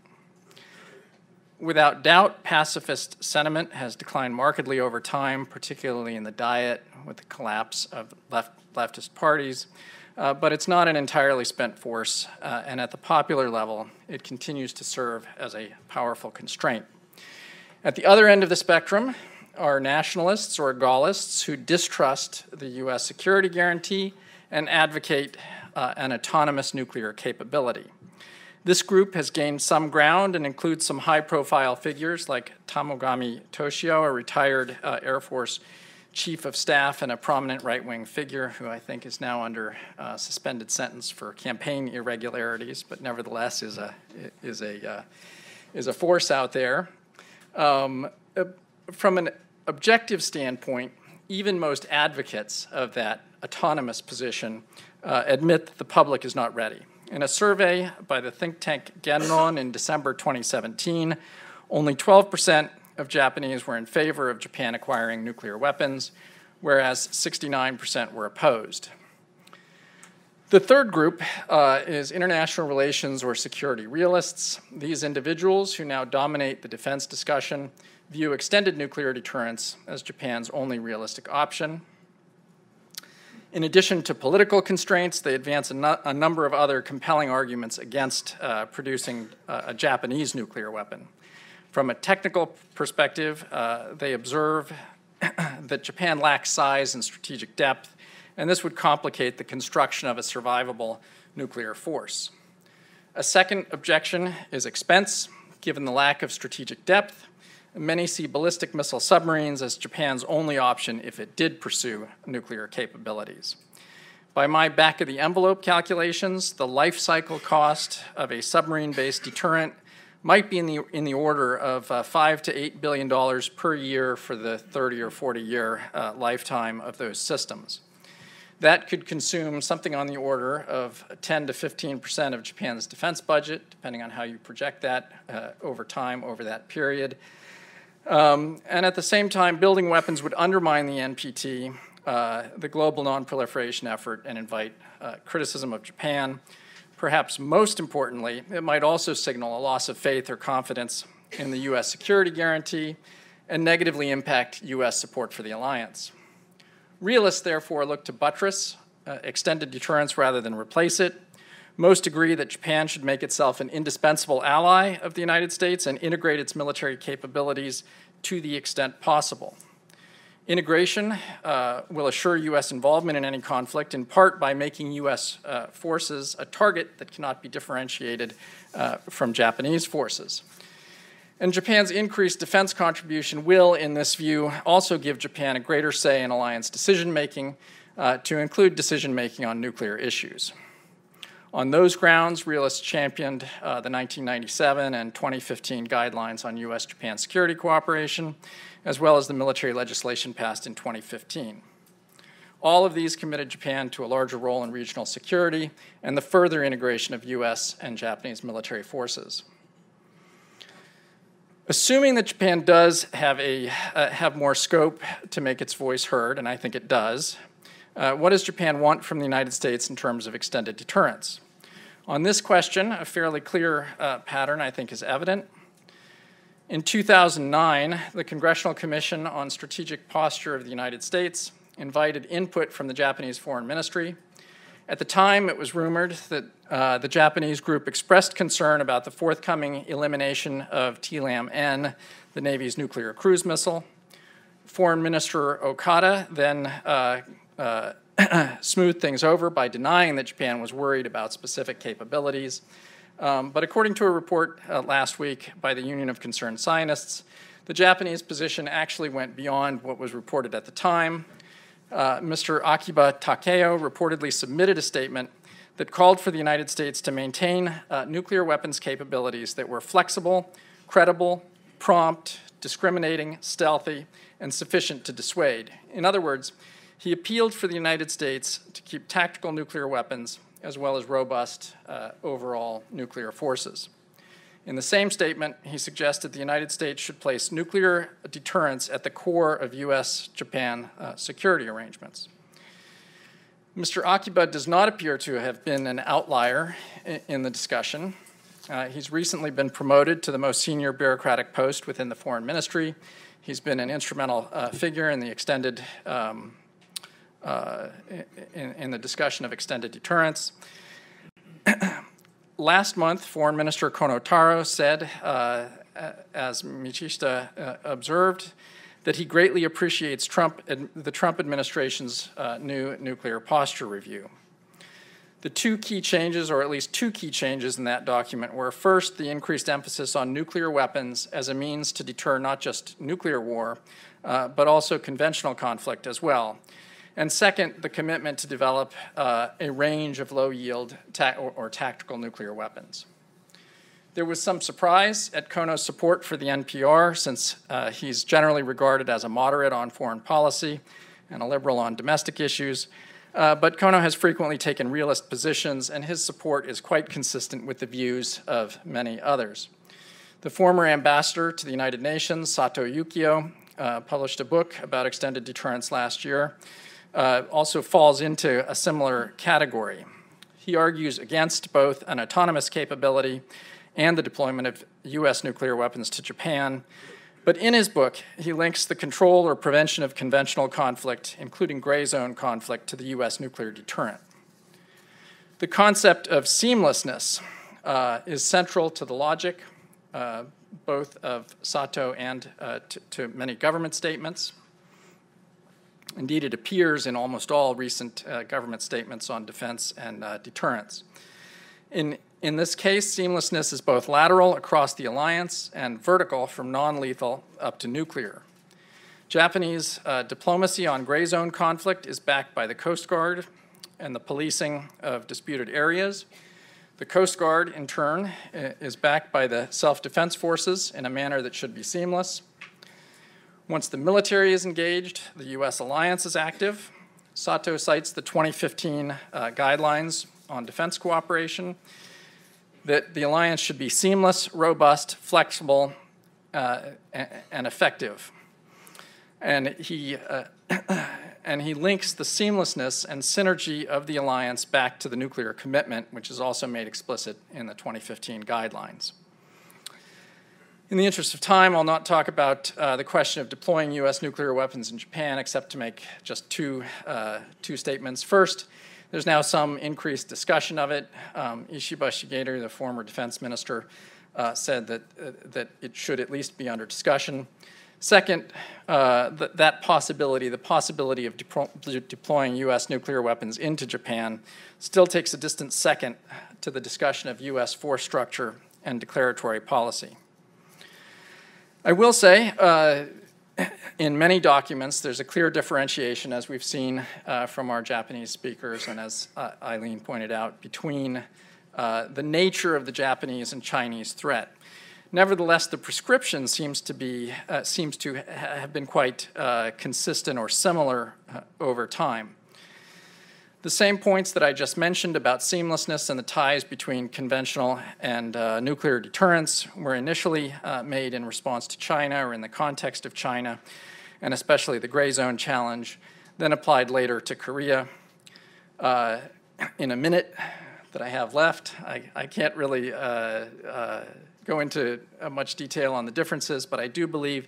Without doubt, pacifist sentiment has declined markedly over time, particularly in the Diet with the collapse of leftist parties. But it's not an entirely spent force, and at the popular level, it continues to serve as a powerful constraint. At the other end of the spectrum are nationalists or Gaullists who distrust the U.S. security guarantee and advocate an autonomous nuclear capability. This group has gained some ground and includes some high-profile figures like Tamogami Toshio, a retired Air Force chief of staff and a prominent right-wing figure who I think is now under suspended sentence for campaign irregularities, but nevertheless is a force out there. From an objective standpoint, even most advocates of that autonomous position admit that the public is not ready. In a survey by the think tank Genron in December 2017, only 12% of Japanese were in favor of Japan acquiring nuclear weapons, whereas 69% were opposed. The third group is international relations or security realists. These individuals, who now dominate the defense discussion, view extended nuclear deterrence as Japan's only realistic option. In addition to political constraints, they advance a number of other compelling arguments against producing a Japanese nuclear weapon. From a technical perspective, they observe that Japan lacks size and strategic depth, and this would complicate the construction of a survivable nuclear force. A second objection is expense. Given the lack of strategic depth, many see ballistic missile submarines as Japan's only option if it did pursue nuclear capabilities. By my back-of-the-envelope calculations, the life cycle cost of a submarine-based deterrent might be in the order of $5 to $8 billion per year for the 30 or 40-year lifetime of those systems. That could consume something on the order of 10 to 15% of Japan's defense budget, depending on how you project that over time, over that period. And at the same time, building weapons would undermine the NPT, the global non-proliferation effort, and invite criticism of Japan. Perhaps most importantly, it might also signal a loss of faith or confidence in the U.S. security guarantee and negatively impact U.S. support for the alliance. Realists, therefore, look to buttress extended deterrence rather than replace it. Most agree that Japan should make itself an indispensable ally of the United States and integrate its military capabilities to the extent possible. Integration will assure U.S. involvement in any conflict, in part by making U.S. forces a target that cannot be differentiated from Japanese forces. And Japan's increased defense contribution will, in this view, also give Japan a greater say in alliance decision-making, to include decision-making on nuclear issues. On those grounds, realists championed the 1997 and 2015 guidelines on U.S.-Japan security cooperation, as well as the military legislation passed in 2015. All of these committed Japan to a larger role in regional security and the further integration of U.S. and Japanese military forces. Assuming that Japan does have more scope to make its voice heard, and I think it does, what does Japan want from the United States in terms of extended deterrence? On this question, a fairly clear pattern, I think, is evident. In 2009, the Congressional Commission on Strategic Posture of the United States invited input from the Japanese Foreign Ministry. At the time, it was rumored that the Japanese group expressed concern about the forthcoming elimination of TLAM-N, the Navy's nuclear cruise missile. Foreign Minister Okada then smoothed things over by denying that Japan was worried about specific capabilities. But according to a report last week by the Union of Concerned Scientists, the Japanese position actually went beyond what was reported at the time. Mr. Akiba Takeo reportedly submitted a statement that called for the United States to maintain nuclear weapons capabilities that were flexible, credible, prompt, discriminating, stealthy, and sufficient to dissuade. In other words, he appealed for the United States to keep tactical nuclear weapons as well as robust overall nuclear forces. In the same statement, he suggested the United States should place nuclear deterrence at the core of U.S. Japan security arrangements. Mr. Akiba does not appear to have been an outlier in the discussion. He's recently been promoted to the most senior bureaucratic post within the Foreign Ministry. He's been an instrumental figure in the extended in the discussion of extended deterrence. Last month, Foreign Minister Kono Taro said, as Michishita observed, that he greatly appreciates the Trump administration's new nuclear posture review. The two key changes, or at least two key changes in that document, were first, the increased emphasis on nuclear weapons as a means to deter not just nuclear war, but also conventional conflict as well. And second, the commitment to develop a range of low-yield or tactical nuclear weapons. There was some surprise at Kono's support for the NPR, since he's generally regarded as a moderate on foreign policy and a liberal on domestic issues. But Kono has frequently taken realist positions, and his support is quite consistent with the views of many others. The former ambassador to the United Nations, Sato Yukio, published a book about extended deterrence last year, also falls into a similar category. He argues against both an autonomous capability and the deployment of U.S. nuclear weapons to Japan. But in his book, he links the control or prevention of conventional conflict, including gray zone conflict, to the U.S. nuclear deterrent. The concept of seamlessness is central to the logic, both of Sato and to many government statements. Indeed, it appears in almost all recent government statements on defense and deterrence. In this case, seamlessness is both lateral across the alliance and vertical from non-lethal up to nuclear. Japanese diplomacy on gray zone conflict is backed by the Coast Guard and the policing of disputed areas. The Coast Guard, in turn, is backed by the self-defense forces in a manner that should be seamless. Once the military is engaged, the U.S. alliance is active. Sato cites the 2015 guidelines on defense cooperation, that the alliance should be seamless, robust, flexible, and effective. And he links the seamlessness and synergy of the alliance back to the nuclear commitment, which is also made explicit in the 2015 guidelines. In the interest of time, I'll not talk about the question of deploying U.S. nuclear weapons in Japan, except to make just two statements. First, there's now some increased discussion of it. Ishiba Shigeru, the former defense minister, said that it should at least be under discussion. Second, the possibility of deploying U.S. nuclear weapons into Japan still takes a distant second to the discussion of U.S. force structure and declaratory policy. I will say, in many documents, there's a clear differentiation, as we've seen from our Japanese speakers, and as Eileen pointed out, between the nature of the Japanese and Chinese threat. Nevertheless, the prescription seems to have been quite consistent or similar over time. The same points that I just mentioned about seamlessness and the ties between conventional and nuclear deterrence were initially made in response to China or in the context of China, and especially the gray zone challenge, then applied later to Korea. In a minute that I have left, I can't really go into much detail on the differences, but I do believe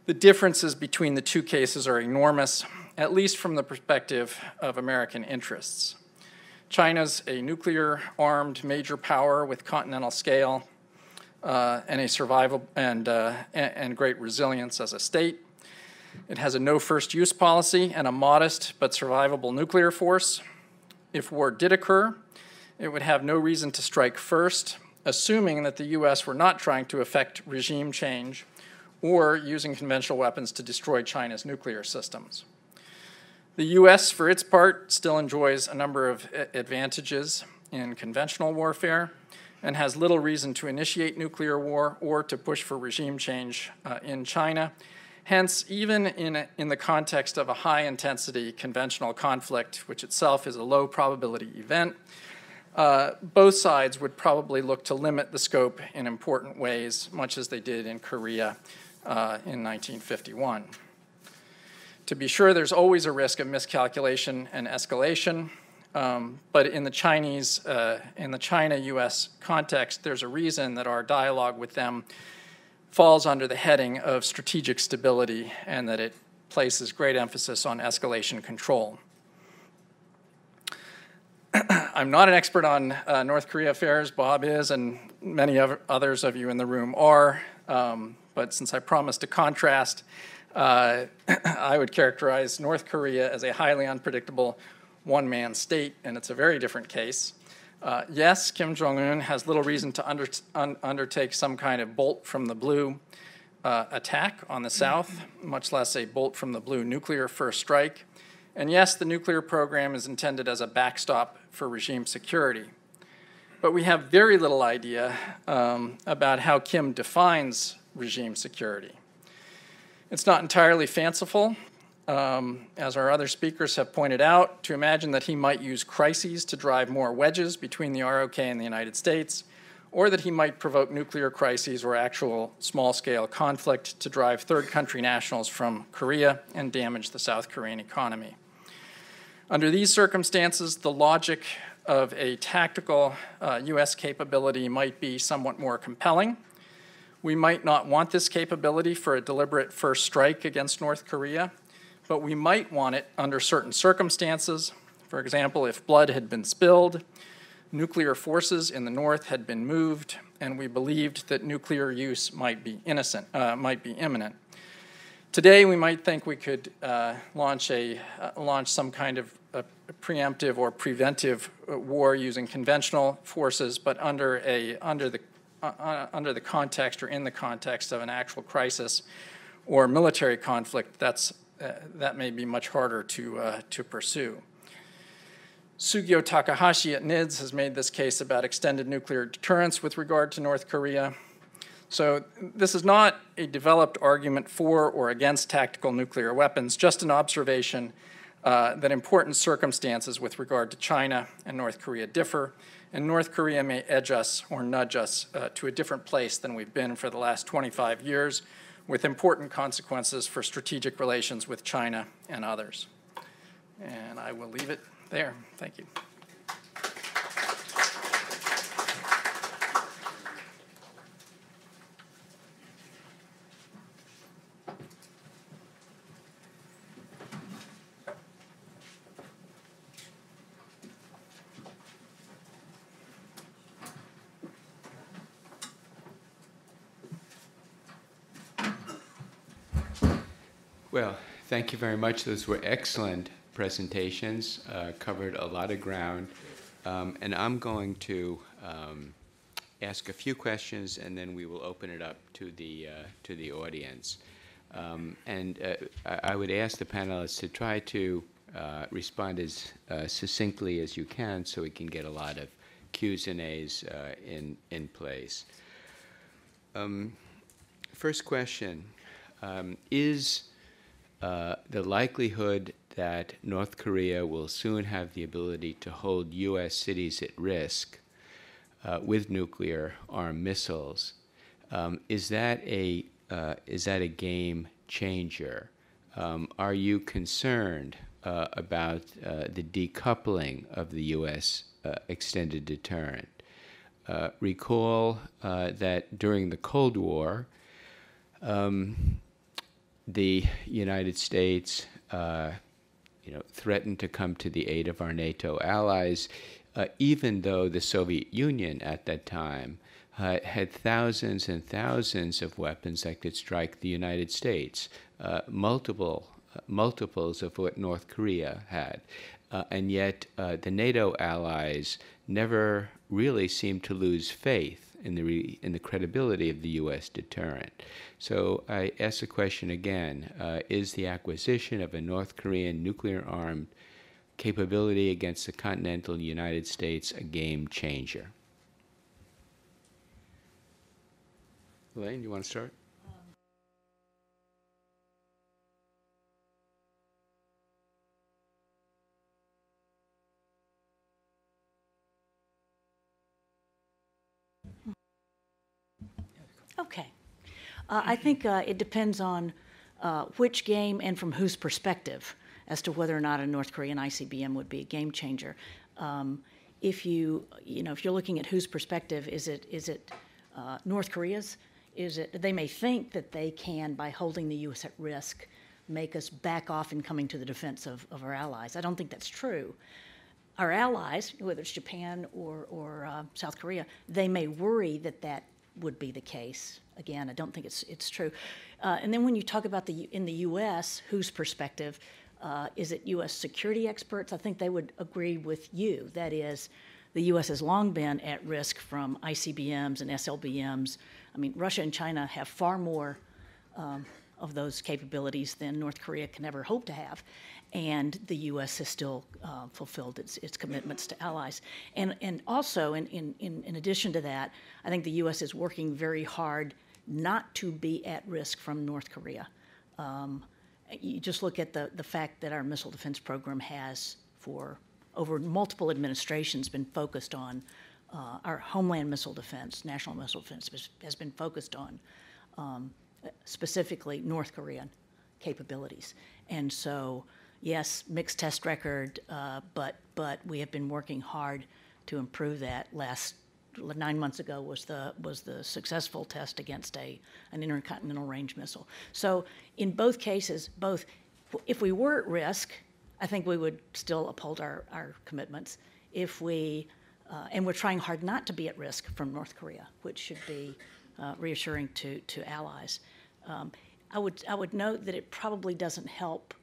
the differences between the two cases are enormous, at least from the perspective of American interests. China's a nuclear-armed major power with continental scale. and a survival and great resilience as a state. It has a no first use policy and a modest but survivable nuclear force. If war did occur, it would have no reason to strike first, assuming that the U.S. were not trying to effect regime change or using conventional weapons to destroy China's nuclear systems. The U.S., for its part, still enjoys a number of advantages in conventional warfare and has little reason to initiate nuclear war or to push for regime change in China. Hence, even in the context of a high-intensity conventional conflict, which itself is a low-probability event, both sides would probably look to limit the scope in important ways, much as they did in Korea in 1951. To be sure, there's always a risk of miscalculation and escalation, but in the China-U.S. context, there's a reason that our dialogue with them falls under the heading of strategic stability and that it places great emphasis on escalation control. I'm not an expert on North Korea affairs. Bob is, and many others of you in the room are. But since I promised to contrast, I would characterize North Korea as a highly unpredictable one-man state, and it's a very different case. Yes, Kim Jong-un has little reason to undertake some kind of bolt-from-the-blue attack on the South, much less a bolt-from-the-blue nuclear first strike. And yes, the nuclear program is intended as a backstop for regime security. But we have very little idea about how Kim defines regime security. It's not entirely fanciful, as our other speakers have pointed out, to imagine that he might use crises to drive more wedges between the ROK and the United States, or that he might provoke nuclear crises or actual small-scale conflict to drive third-country nationals from Korea and damage the South Korean economy. Under these circumstances, the logic of a tactical U.S. capability might be somewhat more compelling. We might not want this capability for a deliberate first strike against North Korea, but we might want it under certain circumstances. For example, if blood had been spilled, nuclear forces in the North had been moved, and we believed that nuclear use might be imminent. Today, we might think we could launch some kind of a preemptive or preventive war using conventional forces, but under the context or in the context of an actual crisis or military conflict. That may be much harder to pursue. Sugio Takahashi at NIDS has made this case about extended nuclear deterrence with regard to North Korea. So this is not a developed argument for or against tactical nuclear weapons, just an observation that important circumstances with regard to China and North Korea differ, and North Korea may edge us or nudge us to a different place than we've been for the last 25 years, with important consequences for strategic relations with China and others. And I will leave it there. Thank you. Well, thank you very much. Those were excellent presentations, covered a lot of ground. And I'm going to ask a few questions, and then we will open it up to the audience. I would ask the panelists to try to respond as succinctly as you can so we can get a lot of Q's and A's in place. First question, is the likelihood that North Korea will soon have the ability to hold U.S. cities at risk with nuclear armed missiles, is that a game changer? Are you concerned about the decoupling of the U.S. Extended deterrent? Recall that during the Cold War, the United States threatened to come to the aid of our NATO allies, even though the Soviet Union at that time had thousands and thousands of weapons that could strike the United States, multiples of what North Korea had. And yet the NATO allies never really seemed to lose faith in the credibility of the U.S. deterrent. So I ask the question again, is the acquisition of a North Korean nuclear-armed capability against the continental United States a game changer? Elaine, you want to start? Okay. I think it depends on which game and from whose perspective as to whether or not a North Korean ICBM would be a game changer. If you're looking at whose perspective, is it North Korea's? They may think that they can, by holding the U.S. at risk, make us back off in coming to the defense of our allies. I don't think that's true. Our allies, whether it's Japan or South Korea, they may worry that that would be the case. Again, I don't think it's true. And then when you talk about in the U.S., whose perspective, is it U.S. security experts? I think they would agree with you. That is, the U.S. has long been at risk from ICBMs and SLBMs. I mean, Russia and China have far more of those capabilities than North Korea can ever hope to have. And the U.S. has still fulfilled its commitments to allies. And also, in addition to that, I think the U.S. is working very hard not to be at risk from North Korea. You just look at the fact that our missile defense program has, for over multiple administrations, been focused on our homeland missile defense, national missile defense has been focused on specifically North Korean capabilities. And so, yes, mixed test record, but we have been working hard to improve that. 9 months ago was the successful test against an intercontinental range missile. So in both cases, if we were at risk, I think we would still uphold our commitments. And we're trying hard not to be at risk from North Korea, which should be reassuring to allies. I would note that it probably doesn't help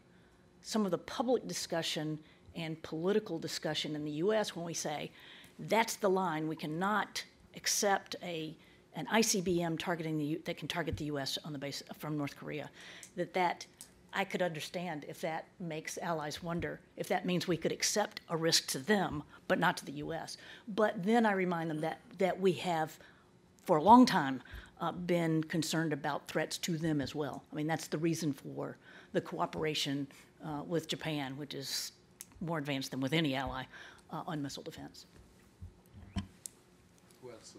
some of the public discussion and political discussion in the U.S. when we say, that's the line, we cannot accept an ICBM that can target the U.S. on the base from North Korea. That I could understand if that makes allies wonder if that means we could accept a risk to them, but not to the U.S. But then I remind them that we have, for a long time, been concerned about threats to them as well. I mean, that's the reason for the cooperation with Japan, which is more advanced than with any ally on missile defense. Who else?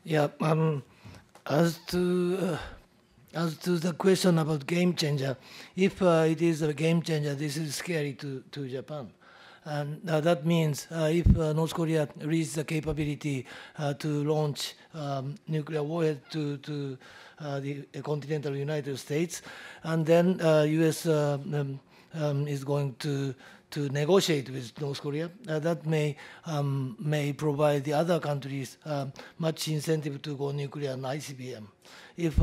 Yeah, as to the question about game changer, if it is a game changer, this is scary to Japan. And that means if North Korea reaches the capability to launch nuclear warhead to the continental United States, and then U.S. Is going to negotiate with North Korea, that may provide the other countries much incentive to go nuclear and ICBM. If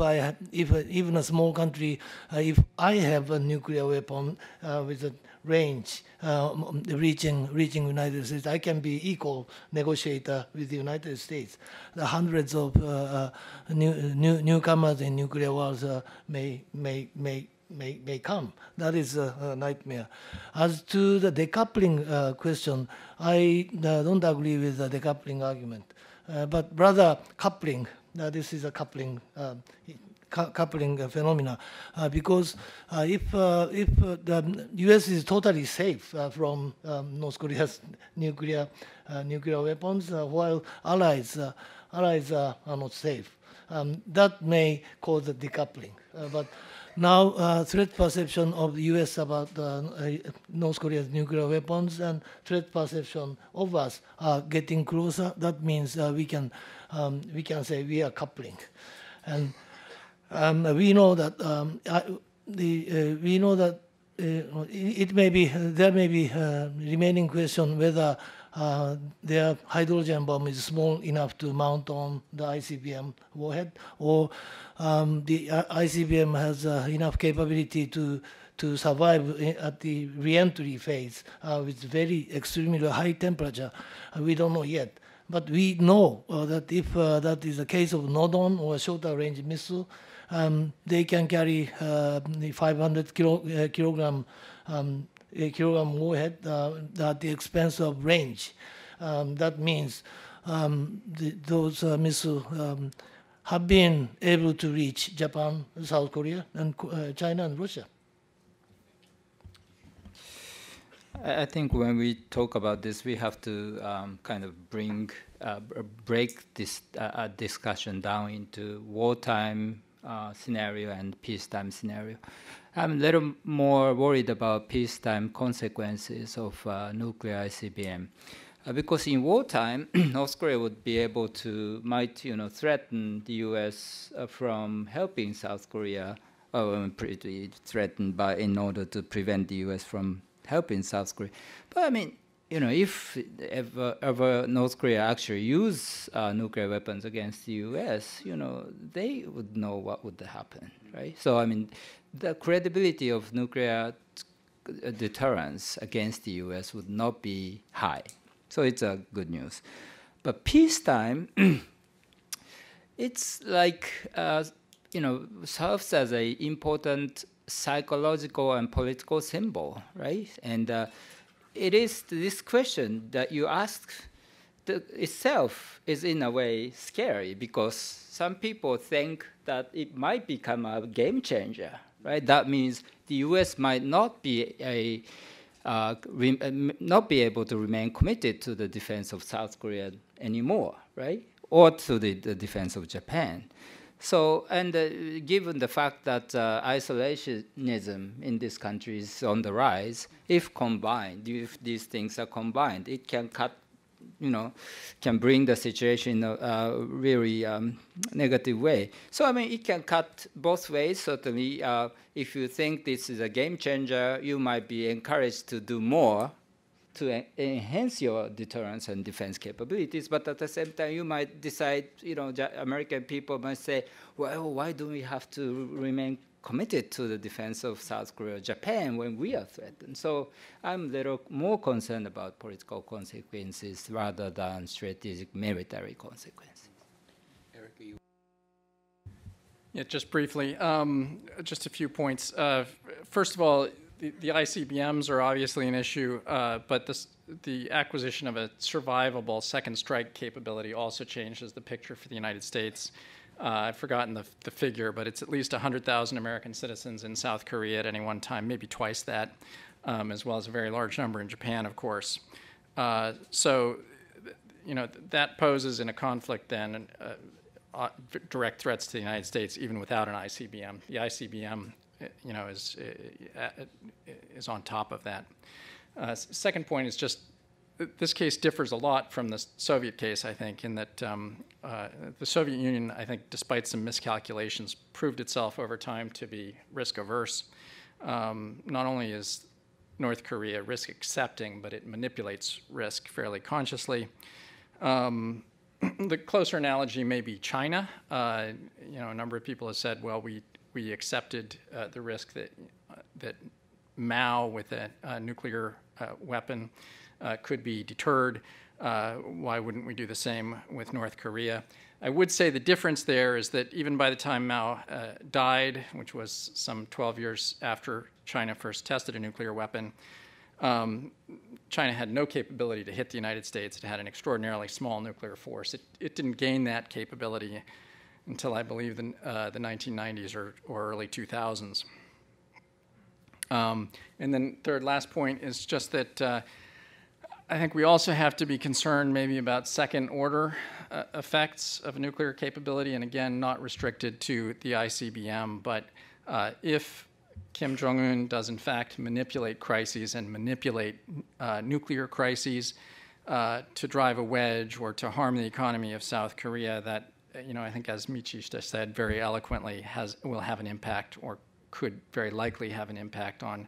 even a small country, if I have a nuclear weapon with a range reaching United States, I can be equal negotiator with the United States. The hundreds of newcomers in nuclear wars may come. That is a nightmare. As to the decoupling question, I don't agree with the decoupling argument, but rather coupling. This is a coupling phenomena, because if the U.S. is totally safe from North Korea's nuclear weapons, while allies are not safe, that may cause a decoupling. But now, threat perception of the U.S. about North Korea's nuclear weapons and threat perception of us are getting closer. That means we can say we are coupling, and we know that it may be there may be remaining question whether their hydrogen bomb is small enough to mount on the ICBM warhead, or the ICBM has enough capability to survive at the re-entry phase with very extremely high temperature. We don't know yet. But we know that if that is the case of Nodon or shorter range missile, they can carry the 500 kilogram warhead at the expense of range. That means those missiles have been able to reach Japan, South Korea, and China and Russia. I think when we talk about this, we have to kind of break this discussion down into wartime scenario and peacetime scenario. I'm a little more worried about peacetime consequences of nuclear ICBM. Because in wartime, North Korea would be able to, might threaten the U.S. From helping South Korea, pretty threatened in order to prevent the U.S. from helping South Korea. But I mean, if ever North Korea actually use nuclear weapons against the U.S., they would know what would happen, right? So I mean, the credibility of nuclear deterrence against the U.S. would not be high. So it's a good news. But peacetime, it's like, serves as an important psychological and political symbol, right? And it is this question that you ask itself is in a way scary, because some people think that it might become a game changer, right? That means the U.S. might not be not be able to remain committed to the defense of South Korea anymore, right? Or to the defense of Japan. So, and given the fact that isolationism in this country is on the rise, if combined, if these things are combined, it can cut, can bring the situation in a really negative way. So, I mean, it can cut both ways, certainly. If you think this is a game changer, you might be encouraged to do more to enhance your deterrence and defense capabilities, but at the same time, you might decide, American people might say, well, why do we have to remain committed to the defense of South Korea or Japan when we are threatened? So I'm a little more concerned about political consequences rather than strategic military consequences. Erica, you... Yeah, just briefly, just a few points. First of all, the ICBMs are obviously an issue, but the acquisition of a survivable second strike capability also changes the picture for the United States. I've forgotten the figure, but it's at least 100,000 American citizens in South Korea at any one time, maybe twice that, as well as a very large number in Japan, of course. So, that poses in a conflict then direct threats to the United States, even without an ICBM. The ICBM is on top of that. Second point is just this case differs a lot from the Soviet case, I think, in that the Soviet Union, I think, despite some miscalculations, proved itself over time to be risk averse. Not only is North Korea risk accepting, but it manipulates risk fairly consciously. The closer analogy may be China. A number of people have said, well, we accepted the risk that Mao with a nuclear weapon could be deterred. Why wouldn't we do the same with North Korea? I would say the difference there is that even by the time Mao died, which was some 12 years after China first tested a nuclear weapon, China had no capability to hit the United States. It had an extraordinarily small nuclear force. It didn't gain that capability until, I believe, the 1990s or early 2000s. And then last point is just that I think we also have to be concerned maybe about second-order effects of nuclear capability, and again, not restricted to the ICBM, but if Kim Jong-un does in fact manipulate crises and manipulate nuclear crises to drive a wedge or to harm the economy of South Korea, that, I think as Michishita said very eloquently, will have an impact or could very likely have an impact on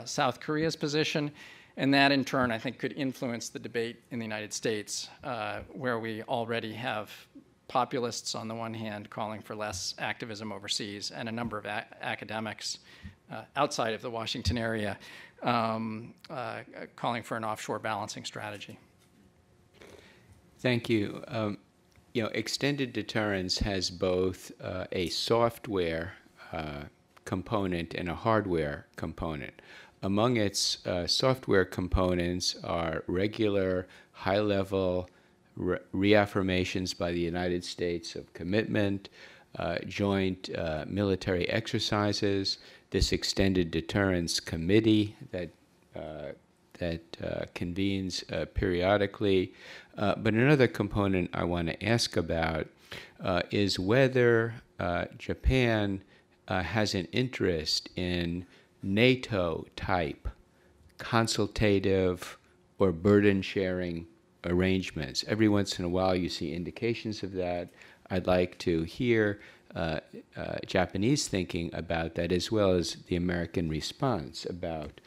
South Korea's position. And that, in turn, I think could influence the debate in the United States, where we already have populists on the one hand calling for less activism overseas, and a number of academics outside of the Washington area calling for an offshore balancing strategy. Thank you. Extended deterrence has both a software component and a hardware component. Among its software components are regular, high-level reaffirmations by the United States of commitment, joint military exercises, this extended deterrence committee that convenes periodically. But another component I want to ask about is whether Japan has an interest in NATO-type consultative or burden-sharing arrangements. Every once in a while you see indications of that. I'd like to hear Japanese thinking about that, as well as the American response about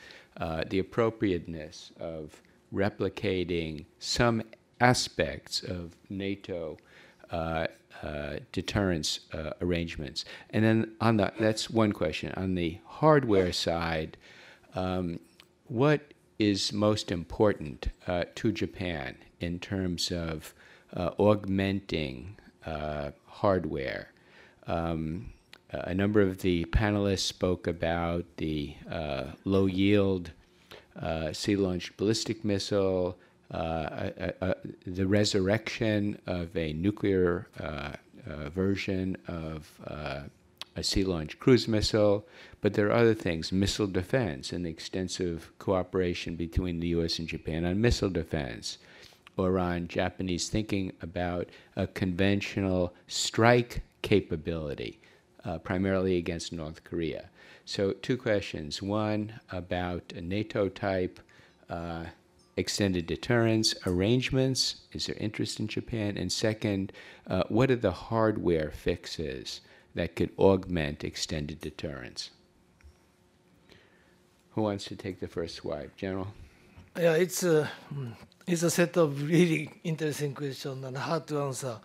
the appropriateness of replicating some aspects of NATO deterrence arrangements. And then that's one question. On the hardware side, what is most important to Japan in terms of augmenting hardware? A number of the panelists spoke about the low-yield sea-launched ballistic missile, the resurrection of a nuclear version of a sea-launched cruise missile, but there are other things, missile defense and the extensive cooperation between the U.S. and Japan on missile defense, or on Japanese thinking about a conventional strike capability, primarily against North Korea. So two questions. One, about a NATO-type extended deterrence arrangements. Is there interest in Japan? And second, what are the hardware fixes that could augment extended deterrence? Who wants to take the first swipe? General? Yeah, it's a set of really interesting questions and hard to answer.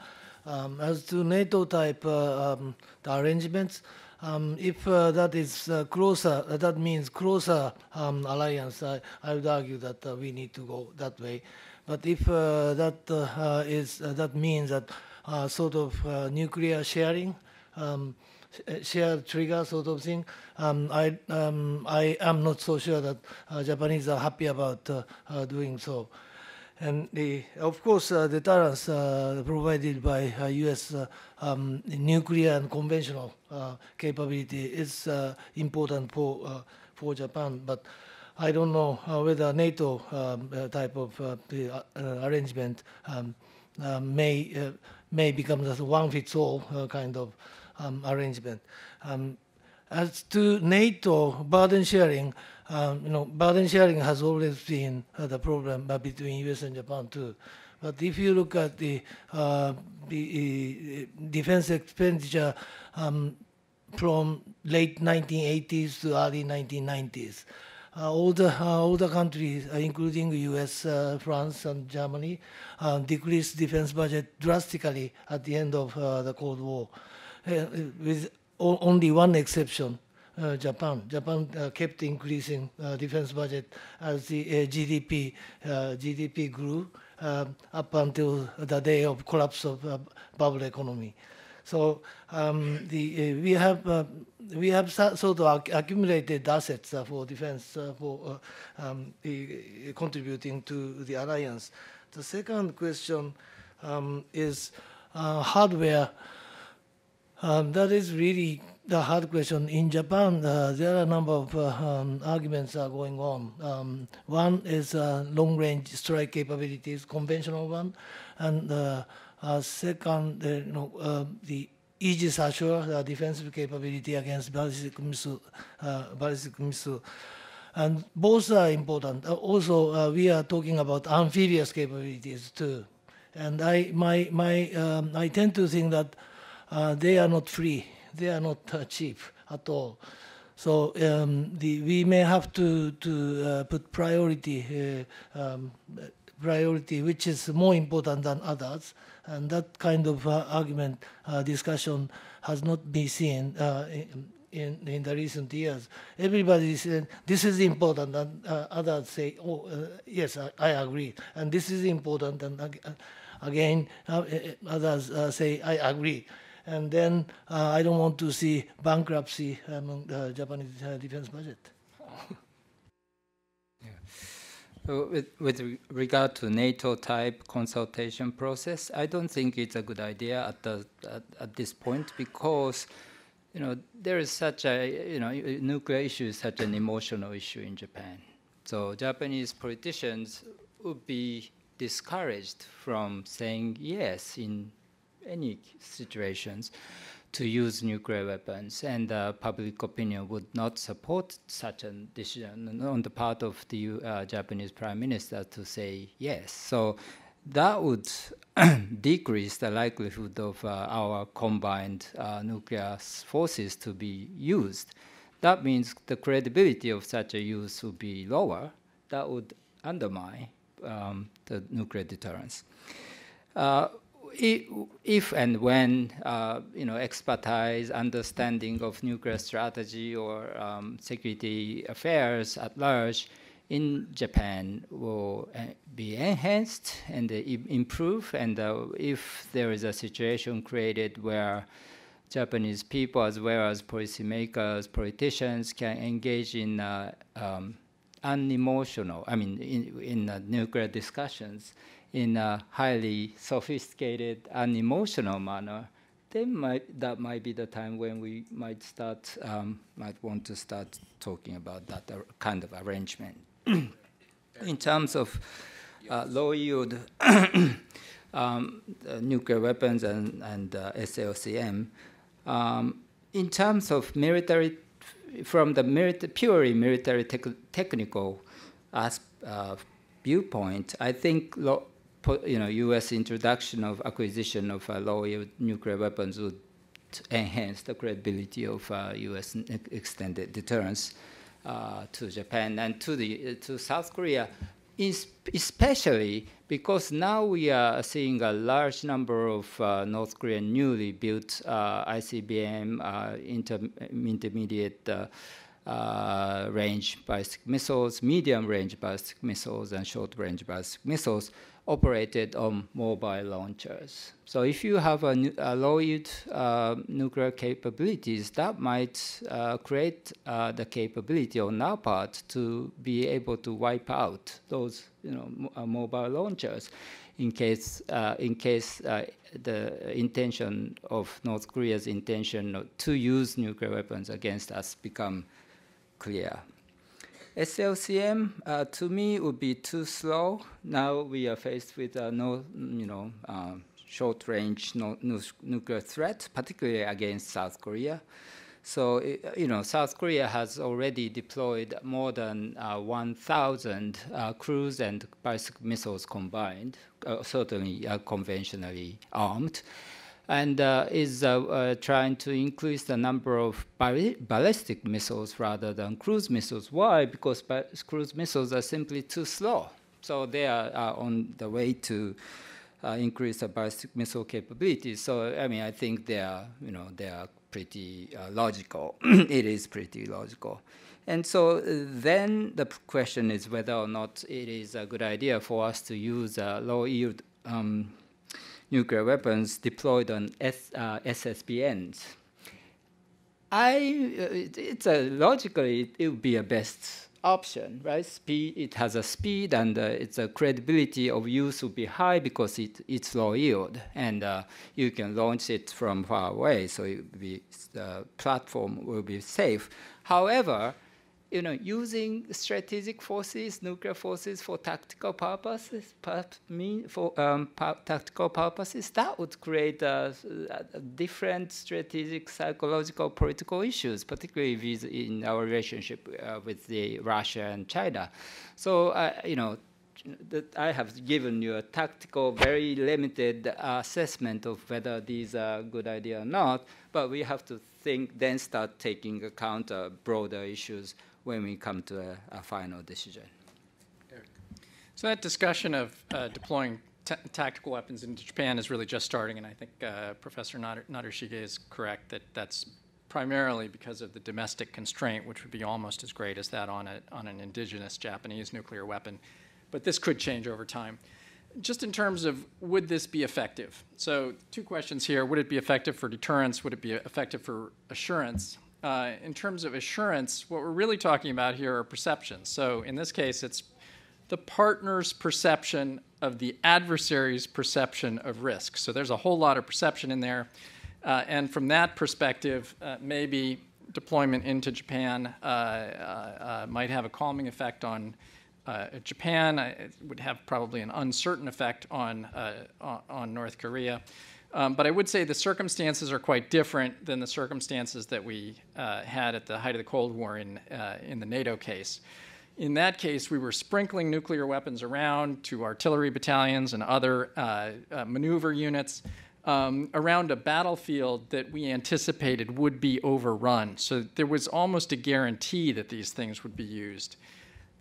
As to NATO-type the arrangements, if that is closer, that means closer alliance, I would argue that we need to go that way. But if that means that sort of nuclear sharing, shared trigger sort of thing, I am not so sure that Japanese are happy about doing so. And of course, deterrence provided by U.S. Nuclear and conventional capability is important for Japan. But I don't know whether NATO type of arrangement may become just one-fits-all kind of arrangement. As to NATO burden sharing, burden sharing has always been the problem between U.S. and Japan too. But if you look at the defense expenditure from late 1980s to early 1990s, all the countries, including the U.S., France, and Germany, decreased defense budget drastically at the end of the Cold War, with only one exception. Japan kept increasing defense budget as the GDP grew up until the day of collapse of bubble economy. So we have sort of accumulated assets for defense for contributing to the alliance. The second question is hardware. That is really the hard question. In Japan, there are a number of arguments are going on. One is long-range strike capabilities, conventional one, and second, the Aegis Ashore, defensive capability against ballistic missile. And both are important. Also, we are talking about amphibious capabilities too. And I tend to think that they are not free. They are not cheap at all. So we may have to put priority which is more important than others, and that kind of argument discussion has not been seen in the recent years. Everybody said this is important, and others say, "Oh, yes, I agree," and this is important, and again others say, "I agree." And then I don't want to see bankruptcy among the Japanese defense budget. With regard to NATO-type consultation process, I don't think it's a good idea at this point, because there is such a nuclear issue is such an emotional issue in Japan. So Japanese politicians would be discouraged from saying yes in any situations to use nuclear weapons, and public opinion would not support such a decision on the part of the Japanese Prime Minister to say yes. So that would decrease the likelihood of our combined nuclear forces to be used. That means the credibility of such a use would be lower. That would undermine the nuclear deterrence. If and when expertise, understanding of nuclear strategy or security affairs at large in Japan will be enhanced and improve, and if there is a situation created where Japanese people as well as policymakers, politicians can engage in unemotional, in nuclear discussions in a highly sophisticated, unemotional manner, then that might be the time when we might want to start talking about that kind of arrangement. In terms of low-yield nuclear weapons and SLCM, in terms of military, from the purely military technical viewpoint, I think U.S. introduction of acquisition of low-yield nuclear weapons would enhance the credibility of U.S. extended deterrence to Japan and to South Korea, especially because now we are seeing a large number of North Korean newly built ICBM intermediate range ballistic missiles, medium-range ballistic missiles, and short-range ballistic missiles operated on mobile launchers. So if you have a low-yield nuclear capabilities, that might create the capability on our part to be able to wipe out those mobile launchers in case the intention of North Korea's intention to use nuclear weapons against us become clear. SLCM, to me, would be too slow. Now we are faced with short-range nuclear threat, particularly against South Korea. So, South Korea has already deployed more than 1,000 cruise and ballistic missiles combined, certainly conventionally armed, and is trying to increase the number of ballistic missiles rather than cruise missiles. Why? Because cruise missiles are simply too slow. So they are on the way to increase the ballistic missile capabilities. So I think they are pretty logical. It is pretty logical. And so then the question is whether or not it is a good idea for us to use low-yield nuclear weapons deployed on SSBNs. Logically, it would be a best option, right? It has a speed, and its credibility of use would be high because it's low yield, and you can launch it from far away, so the platform will be safe. However, using strategic forces, nuclear forces for tactical purposes, that would create different strategic, psychological, political issues, particularly in our relationship with Russia and China. So, that I have given you a tactical, very limited assessment of whether these are a good idea or not, but we have to think, then start taking account of broader issues when we come to a final decision. So that discussion of deploying tactical weapons into Japan is really just starting, and I think Professor Narushige is correct that that's primarily because of the domestic constraint, which would be almost as great as that on an indigenous Japanese nuclear weapon. But this could change over time. Just in terms of would this be effective? So 2 questions here. Would it be effective for deterrence? Would it be effective for assurance? In terms of assurance, what we're really talking about here are perceptions. So in this case, it's the partner's perception of the adversary's perception of risk. So there's a whole lot of perception in there. And from that perspective, maybe deployment into Japan might have a calming effect on Japan. It would have probably an uncertain effect on North Korea. But I would say the circumstances are quite different than the circumstances that we had at the height of the Cold War in the NATO case. In that case, we were sprinkling nuclear weapons around to artillery battalions and other maneuver units around a battlefield that we anticipated would be overrun. So there was almost a guarantee that these things would be used.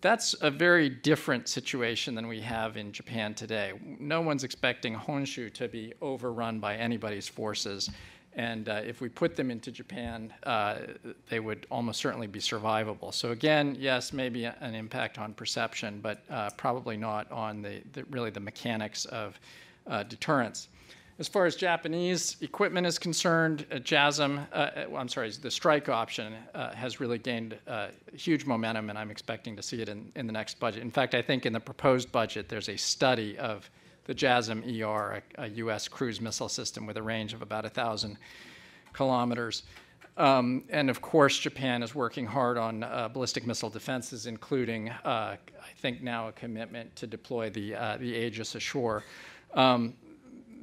That's a very different situation than we have in Japan today. No one's expecting Honshu to be overrun by anybody's forces. And if we put them into Japan, they would almost certainly be survivable. So again, yes, maybe an impact on perception, but probably not on really the mechanics of deterrence. As far as Japanese equipment is concerned, the strike option has really gained huge momentum, and I'm expecting to see it in the next budget. In fact, I think in the proposed budget, there's a study of the JASSM-ER, a U.S. cruise missile system with a range of about 1,000 kilometers. And of course, Japan is working hard on ballistic missile defenses, including, I think now, a commitment to deploy the Aegis ashore.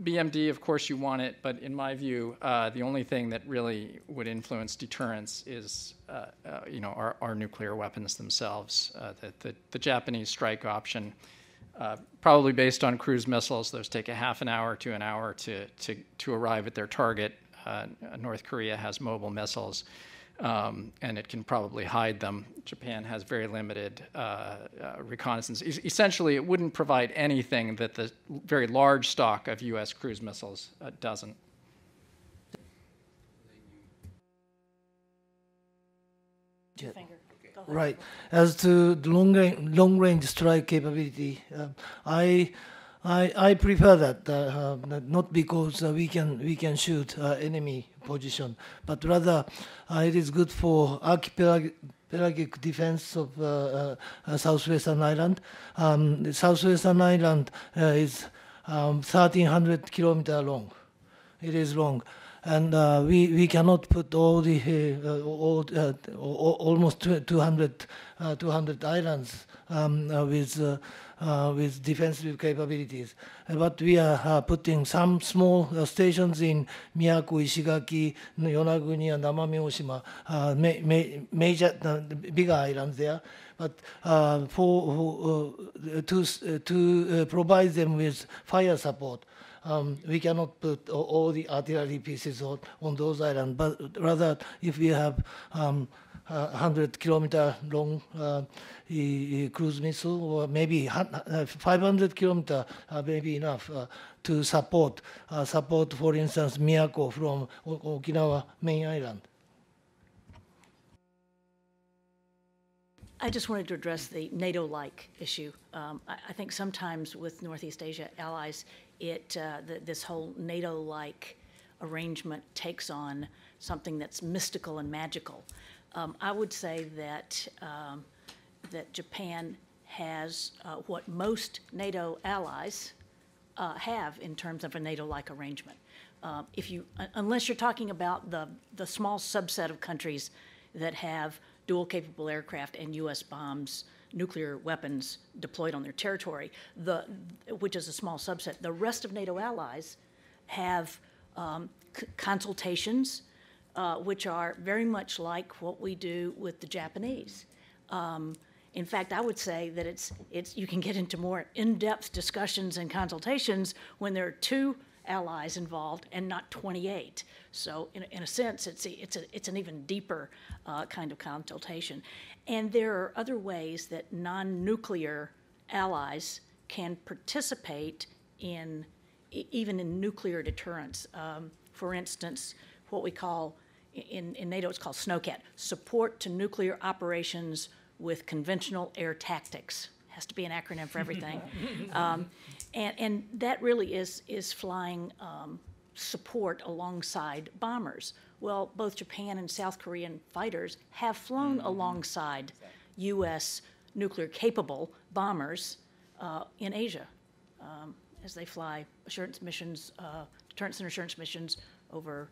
BMD, of course, you want it, but in my view, the only thing that really would influence deterrence is, our nuclear weapons themselves. The Japanese strike option, probably based on cruise missiles, those take a half an hour to an hour to arrive at their target. North Korea has mobile missiles, and it can probably hide them. Japan has very limited reconnaissance. Essentially, it wouldn't provide anything that the very large stock of U.S. cruise missiles doesn't. Yeah. Right. As to the long-range strike capability, I prefer that, not because we can shoot enemy position, but rather it is good for archipelagic defense of Southwestern Island. The Southwestern Island is 1,300 kilometers long. It is long. And we cannot put all the almost 200 islands with defensive capabilities. But we are putting some small stations in Miyako, Ishigaki, Yonaguni, and Amami Oshima, major bigger islands there. But to provide them with fire support, we cannot put all the artillery pieces on those islands, but rather if we have 100-kilometer long cruise missile, or maybe 500 kilometer may be enough to support, for instance, Miyako from Okinawa main island. I just wanted to address the NATO-like issue. I think sometimes with Northeast Asia allies, this whole NATO-like arrangement takes on something that's mystical and magical. I would say that Japan has what most NATO allies have in terms of a NATO-like arrangement. Unless you're talking about the small subset of countries that have dual-capable aircraft and U.S. bombs, nuclear weapons deployed on their territory, which is a small subset. The rest of NATO allies have consultations, which are very much like what we do with the Japanese. In fact, I would say that you can get into more in-depth discussions and consultations when there are 2 allies involved and not 28. So in a sense, it's an even deeper kind of consultation. And there are other ways that non-nuclear allies can participate in even in nuclear deterrence. For instance, what we call in NATO, it's called SNOCAT, support to nuclear operations with conventional air tactics. Has to be an acronym for everything. And that really is flying support alongside bombers. Well, both Japan and South Korean fighters have flown alongside U.S. nuclear-capable bombers in Asia as they fly assurance missions, deterrence and assurance missions over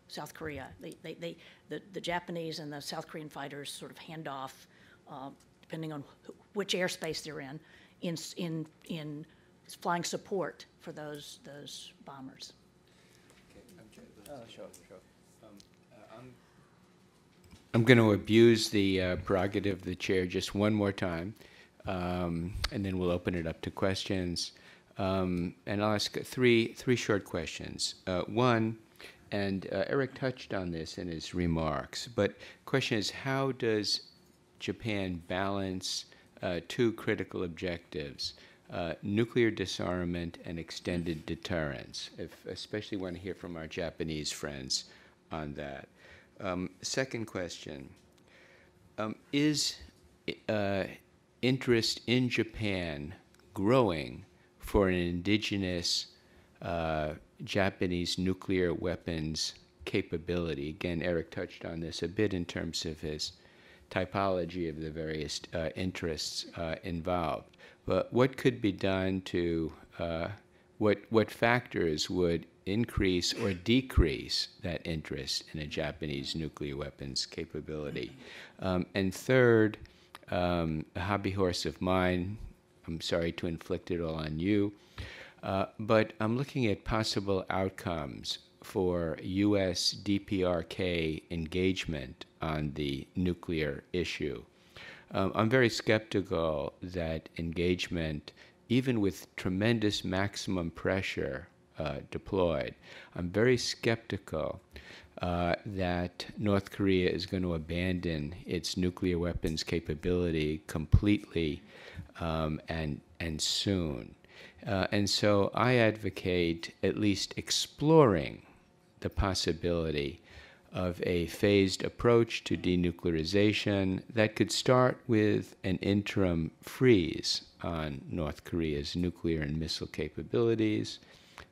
South Korea. The Japanese and the South Korean fighters sort of hand off, depending on which airspace they're in flying support for those bombers. Sure. I'm going to abuse the prerogative of the chair just one more time, and then we'll open it up to questions. And I'll ask three short questions. One, and Eric touched on this in his remarks, but question is, how does Japan balance 2 critical objectives, nuclear disarmament and extended deterrence? Especially want to hear from our Japanese friends on that. Second question, is interest in Japan growing for an indigenous Japanese nuclear weapons capability? Again, Eric touched on this a bit in terms of his typology of the various interests involved. But what could be done to, what factors would increase or decrease that interest in a Japanese nuclear weapons capability? And third, a hobby horse of mine, I'm sorry to inflict it all on you, but I'm looking at possible outcomes for U.S. DPRK engagement on the nuclear issue. I'm very skeptical that engagement, even with tremendous maximum pressure deployed, I'm very skeptical that North Korea is going to abandon its nuclear weapons capability completely and soon. And so I advocate at least exploring the possibility of a phased approach to denuclearization that could start with an interim freeze on North Korea's nuclear and missile capabilities.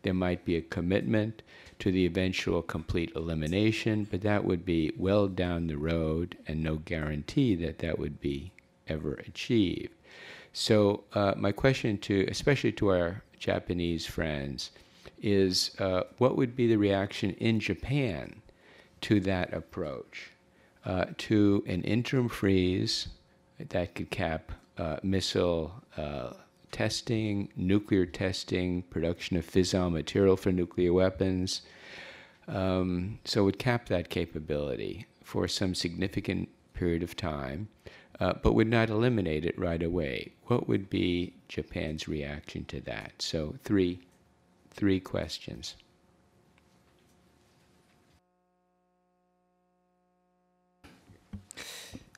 There might be a commitment to the eventual complete elimination, but that would be well down the road and no guarantee that that would be ever achieved. So my question especially to our Japanese friends, is what would be the reaction in Japan to that approach, to an interim freeze that could cap missile testing, nuclear testing, production of fissile material for nuclear weapons. So it would cap that capability for some significant period of time, but would not eliminate it right away. What would be Japan's reaction to that? So three questions.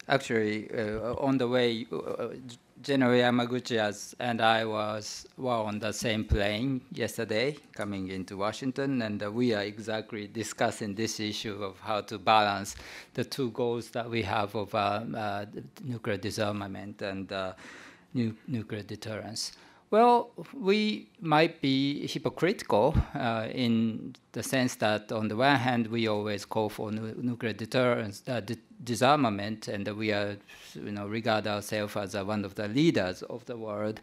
Actually, on the way, General Yamaguchi and I were on the same plane yesterday, coming into Washington, and we are exactly discussing this issue of how to balance the 2 goals that we have of nuclear disarmament and nuclear deterrence. Well, we might be hypocritical in the sense that on the one hand, we always call for nuclear deterrence, disarmament, and we are, regard ourselves as one of the leaders of the world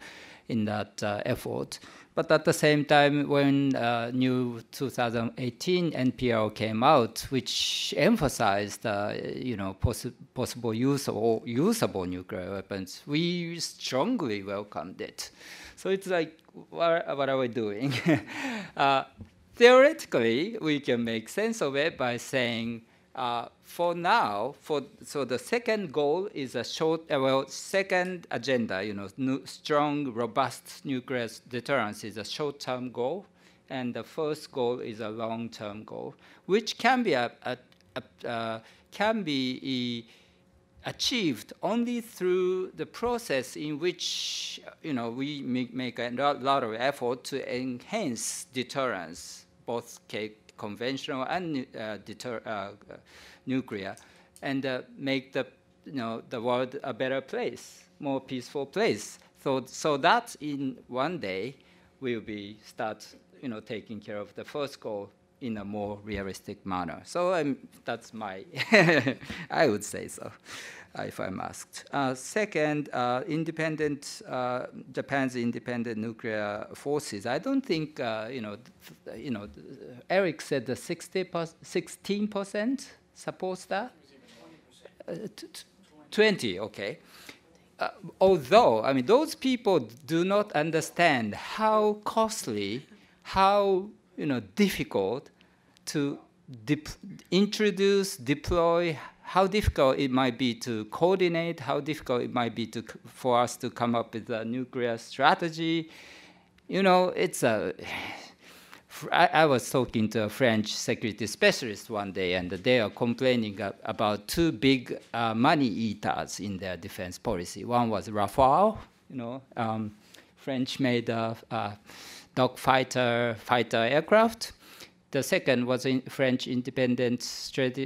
in that effort. But at the same time, when new 2018 NPR came out, which emphasized, possible use or usable nuclear weapons, we strongly welcomed it. So it's like, what are we doing? Theoretically, we can make sense of it by saying, For now, so the second goal is a second agenda, strong, robust nuclear deterrence is a short-term goal, and the first goal is a long-term goal, which can be achieved only through the process in which we make a lot of effort to enhance deterrence, both conventional and nuclear, and make the world a better place, more peaceful place. So that in one day we'll start taking care of the first goal in a more realistic manner. So that's my I would say so, if I'm asked. Second, Japan's independent nuclear forces. I don't think Eric said the 16% supports that. 20, okay. Although those people do not understand how costly, how difficult to introduce, deploy, how difficult it might be to coordinate, how difficult it might be for us to come up with a nuclear strategy. It's I was talking to a French security specialist one day, and they are complaining about two big money eaters in their defense policy. One was Rafale, French-made dogfighter fighter aircraft. The second was French independent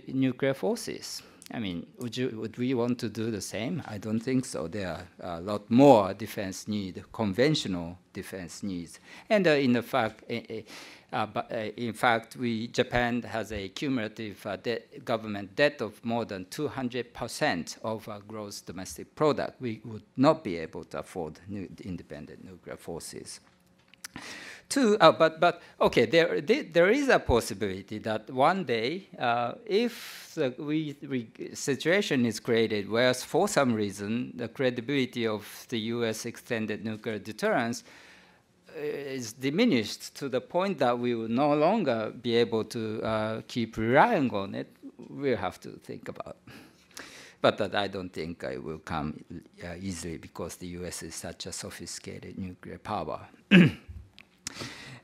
nuclear forces. Would we want to do the same? I don't think so. There are a lot more defense needs, conventional defense needs. And in fact, Japan has a cumulative government debt of more than 200% of our gross domestic product. We would not be able to afford independent nuclear forces. But okay, there is a possibility that one day, if the situation is created where, for some reason, the credibility of the U.S. extended nuclear deterrence is diminished to the point that we will no longer be able to keep relying on it, we'll have to think about. But that I don't think it will come easily, because the U.S. is such a sophisticated nuclear power.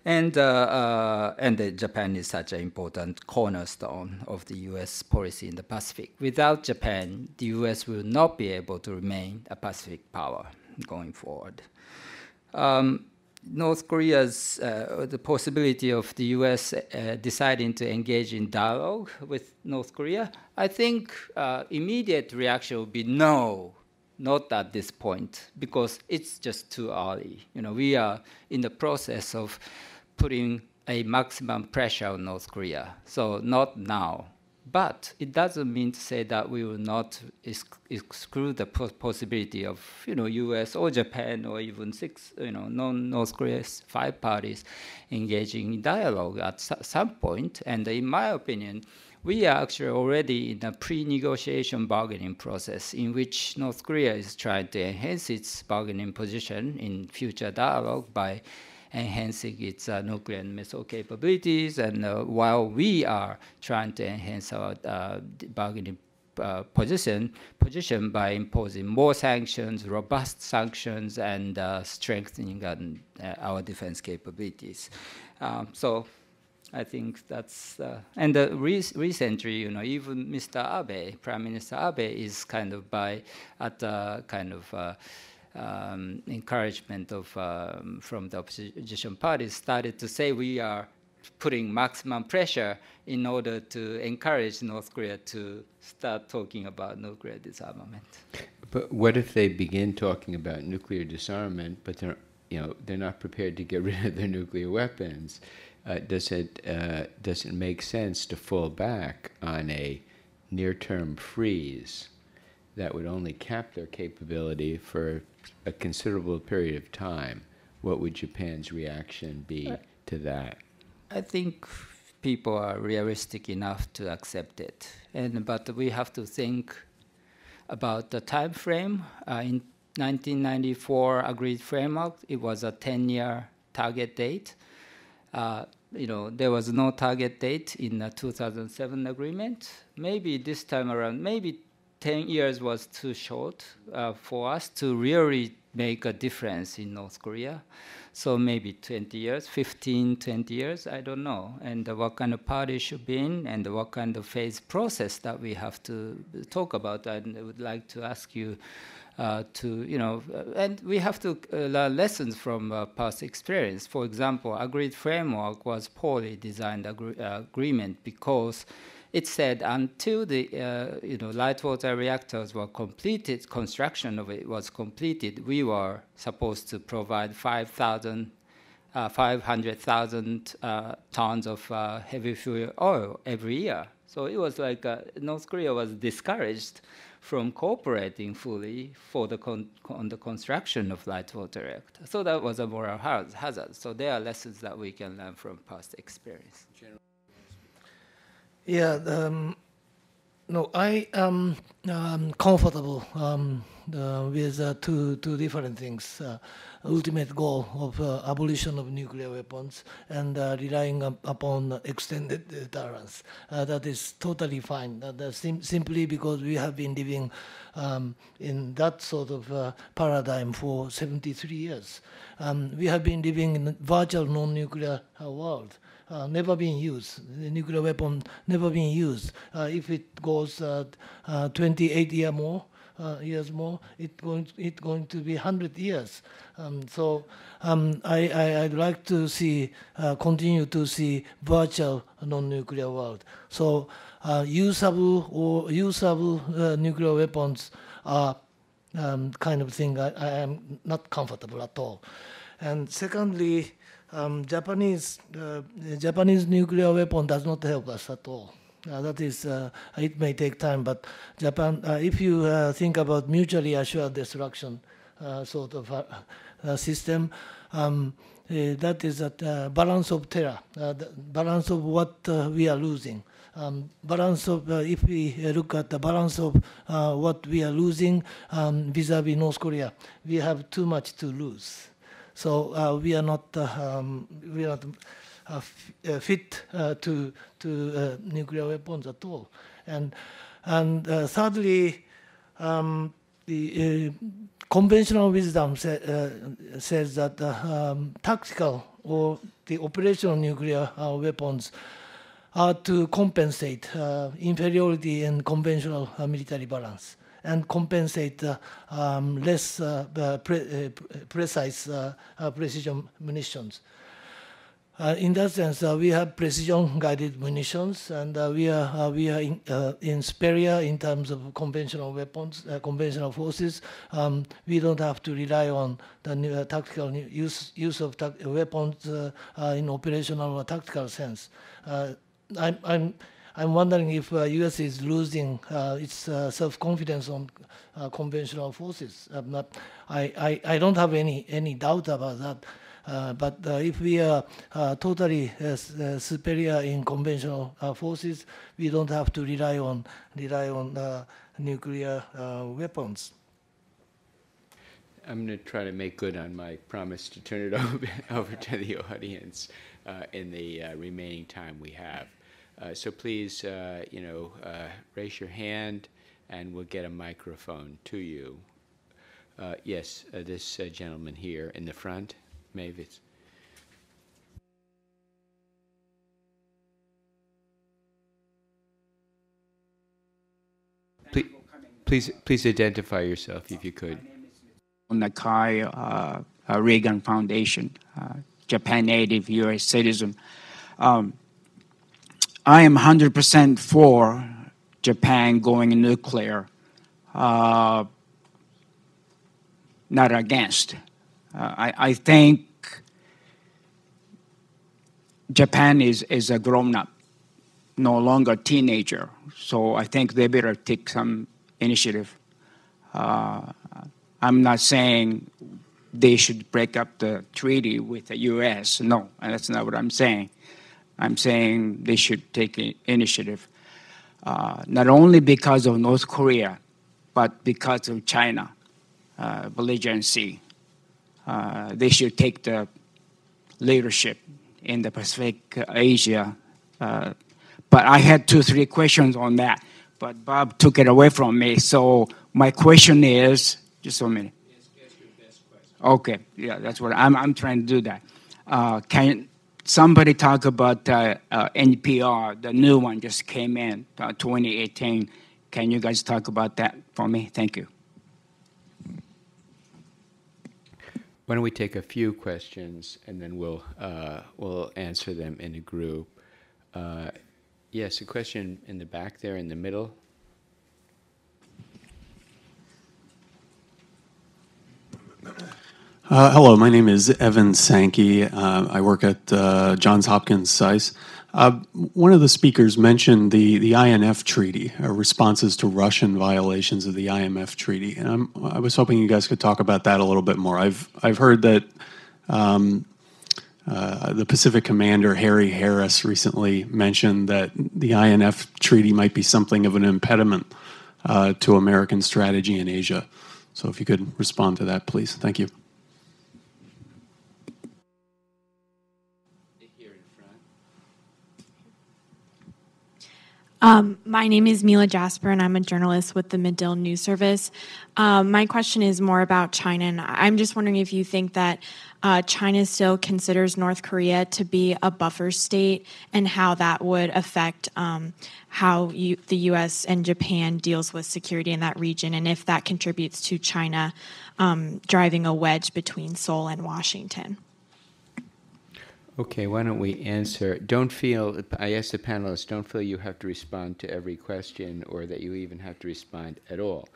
And Japan is such an important cornerstone of the U.S. policy in the Pacific. Without Japan, the U.S. will not be able to remain a Pacific power going forward. North Korea's the possibility of the U.S. Deciding to engage in dialogue with North Korea, I think immediate reaction would be no. Not at this point, because it's just too early. We are in the process of putting a maximum pressure on North Korea, so not now. But it doesn't mean to say that we will not exclude the possibility of U.S. or Japan or even non-North Korea's 5 parties engaging in dialogue at some point. And in my opinion, we are actually already in a pre-negotiation bargaining process in which North Korea is trying to enhance its bargaining position in future dialogue by enhancing its nuclear and missile capabilities, and while we are trying to enhance our bargaining position by imposing more sanctions, robust sanctions, and strengthening our defense capabilities. So I think that's, and recently, even Mr. Abe, Prime Minister Abe, is kind of encouragement of from the opposition parties, started to say we are putting maximum pressure in order to encourage North Korea to start talking about nuclear disarmament. But what if they begin talking about nuclear disarmament, but they're not prepared to get rid of their nuclear weapons? Does it make sense to fall back on a near-term freeze that would only cap their capability for a considerable period of time? What would Japan's reaction be to that? I think people are realistic enough to accept it, but we have to think about the time frame. In 1994 agreed framework, it was a 10-year target date. there was no target date in the 2007 agreement. Maybe this time around, maybe 10 years was too short for us to really make a difference in North Korea. So maybe 20 years, 15, 20 years, I don't know. And what kind of party should be in, and what kind of phase process that we have to talk about. And I would like to ask you and we have to learn lessons from past experience. For example, agreed framework was poorly designed agreement because it said until the light water reactors were completed, construction of it was completed, we were supposed to provide 500,000 tons of heavy fuel oil every year. So it was like North Korea was discouraged from cooperating fully for on the construction of light water reactor. So that was a moral hazard. So there are lessons that we can learn from past experience. Yeah, no, I am comfortable with two different things. Ultimate goal of abolition of nuclear weapons and relying upon extended deterrence. That is totally fine. That's simply because we have been living in that sort of paradigm for 73 years. We have been living in a virtual non-nuclear world. Never been used. The nuclear weapon never been used. If it goes 28 years more, it's going to be 100 years. So I'd like to see continue to see virtual non-nuclear world. So usable nuclear weapons are kind of thing I am not comfortable at all. And secondly, Japanese nuclear weapon does not help us at all. That is, it may take time, but Japan, if you think about mutually assured destruction sort of system, that is a balance of terror, the balance of what we are losing. Balance of, if we look at the balance of what we are losing vis-a-vis North Korea, we have too much to lose. So we are not fit to nuclear weapons at all. And thirdly, the conventional wisdom says that tactical or the operational nuclear weapons are to compensate inferiority in conventional military balance and compensate less precise precision munitions. In that sense, we have precision-guided munitions, and we are in superior in terms of conventional weapons, conventional forces. We don't have to rely on the tactical use of weapons in operational or tactical sense. I'm wondering if U.S. is losing its self-confidence on conventional forces. I don't have any doubt about that. But if we are totally superior in conventional forces, we don't have to rely on nuclear weapons. I'm going to try to make good on my promise to turn it over to the audience in the remaining time we have. So please, raise your hand, and we'll get a microphone to you. Yes, this gentleman here in the front. Mavis. Please identify yourself if you could. Nakai, Reagan Foundation, Japan native, U.S. citizen. I am 100% for Japan going nuclear, not against. I think Japan is a grown-up, no longer a teenager. So I think they better take some initiative. I'm not saying they should break up the treaty with the U.S. No, that's not what I'm saying. I'm saying they should take initiative, not only because of North Korea, but because of China, belligerency. They should take the leadership in the Pacific Asia. But I had 2-3 questions on that, but Bob took it away from me. So my question is, just a minute. Yes, your best question. Okay, yeah, that's what I'm trying to do that. Can somebody talk about NPR, the new one just came in, 2018. Can you guys talk about that for me? Thank you. Why don't we take a few questions and then we'll answer them in a group. Yes, a question in the back there in the middle. Hello, my name is Evan Sankey. I work at Johns Hopkins SAIS. One of the speakers mentioned the INF Treaty, responses to Russian violations of the INF Treaty, and I was hoping you guys could talk about that a little bit more. I've heard that the Pacific Commander Harry Harris recently mentioned that the INF Treaty might be something of an impediment to American strategy in Asia. So if you could respond to that, please. Thank you. My name is Mila Jasper, and I'm a journalist with the Medill News Service. My question is more about China, and I'm just wondering if you think that China still considers North Korea to be a buffer state, and how that would affect how the U.S. and Japan deals with security in that region, and if that contributes to China driving a wedge between Seoul and Washington. Okay, why don't we answer? Don't feel, I asked the panelists, don't feel you have to respond to every question or that you even have to respond at all.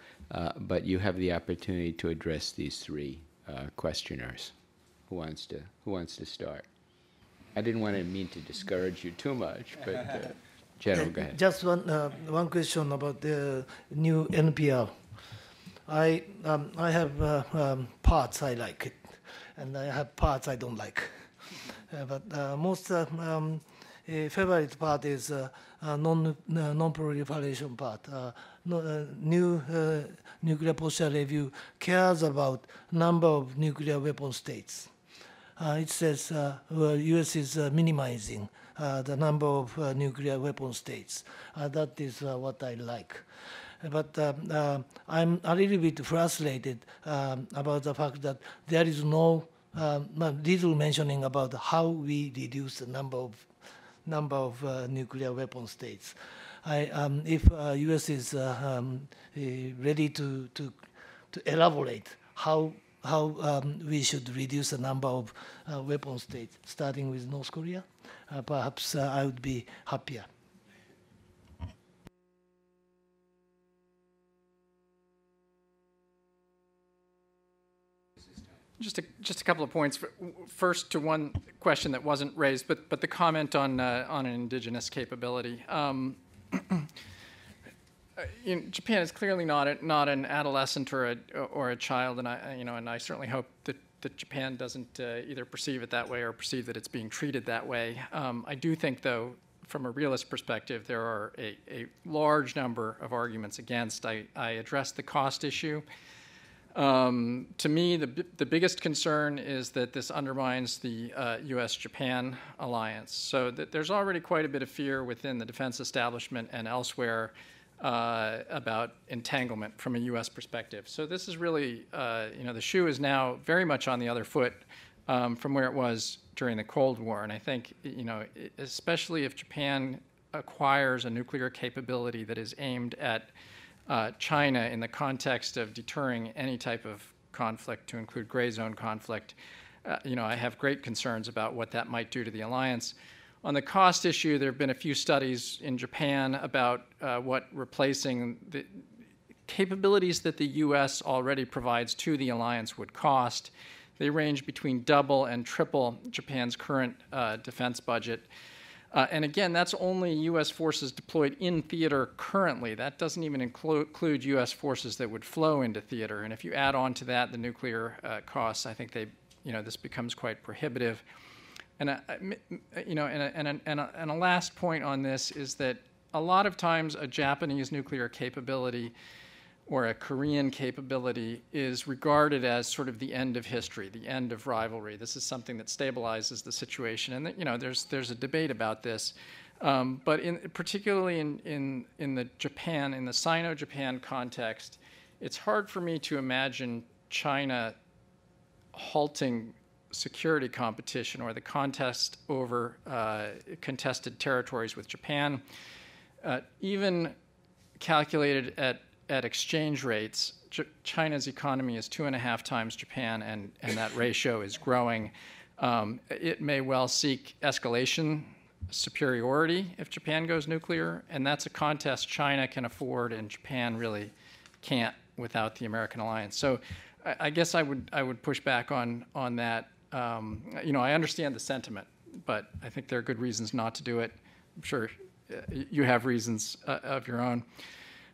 But you have the opportunity to address these three questioners. Who wants to start? I didn't want to mean to discourage you too much, but General, go ahead. Just one question about the new NPR. I have parts I like it, and I have parts I don't like. But most favorite part is non-proliferation part. New nuclear posture review cares about number of nuclear weapon states. It says U.S. is minimizing the number of nuclear weapon states. That is what I like. But I'm a little bit frustrated about the fact that there is no little mentioning about how we reduce the number of nuclear weapon states. If U.S. is ready to elaborate how we should reduce the number of weapon states, starting with North Korea, perhaps I would be happier. Just a couple of points. First, to one question that wasn't raised, but the comment on an indigenous capability. Japan is clearly not an adolescent or a child, and I certainly hope that Japan doesn't either perceive it that way or perceive that it's being treated that way. I do think, though, from a realist perspective, there are a large number of arguments against. I addressed the cost issue. To me, the biggest concern is that this undermines the U.S. Japan alliance. So there's already quite a bit of fear within the defense establishment and elsewhere about entanglement from a U.S. perspective. So this is really, the shoe is now very much on the other foot from where it was during the Cold War. And I think, especially if Japan acquires a nuclear capability that is aimed at China in the context of deterring any type of conflict, to include gray zone conflict, I have great concerns about what that might do to the alliance. On the cost issue, there have been a few studies in Japan about what replacing the capabilities that the U.S. already provides to the alliance would cost. They range between double and triple Japan's current defense budget. And again, that's only U.S. forces deployed in theater currently. That doesn't even include U.S. forces that would flow into theater. And if you add on to that the nuclear costs, I think this becomes quite prohibitive. And a last point on this is that a lot of times a Japanese nuclear capability or a Korean capability is regarded as sort of the end of history, the end of rivalry. This is something that stabilizes the situation, and you know, there's a debate about this. But particularly in the Japan, in the Sino-Japan context, it's hard for me to imagine China halting security competition or the contest over contested territories with Japan. Even calculated at exchange rates, China's economy is 2.5 times Japan, and that ratio is growing. It may well seek escalation superiority if Japan goes nuclear, and that's a contest China can afford and Japan really can't without the American alliance. So I guess I would push back on that. You know, I understand the sentiment, but I think there are good reasons not to do it. I'm sure you have reasons of your own.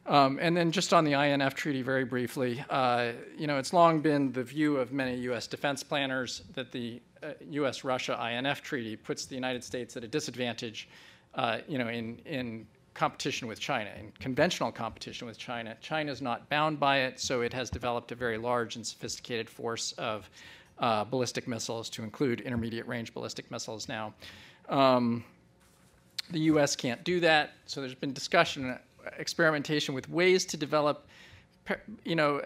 And then just on the INF Treaty very briefly, you know, it's long been the view of many U.S. defense planners that the U.S.-Russia INF Treaty puts the United States at a disadvantage, you know, in competition with China, in conventional competition with China. China's not bound by it, so it has developed a very large and sophisticated force of ballistic missiles, to include intermediate-range ballistic missiles now. The U.S. can't do that, so there's been discussion, experimentation with ways to develop, you know,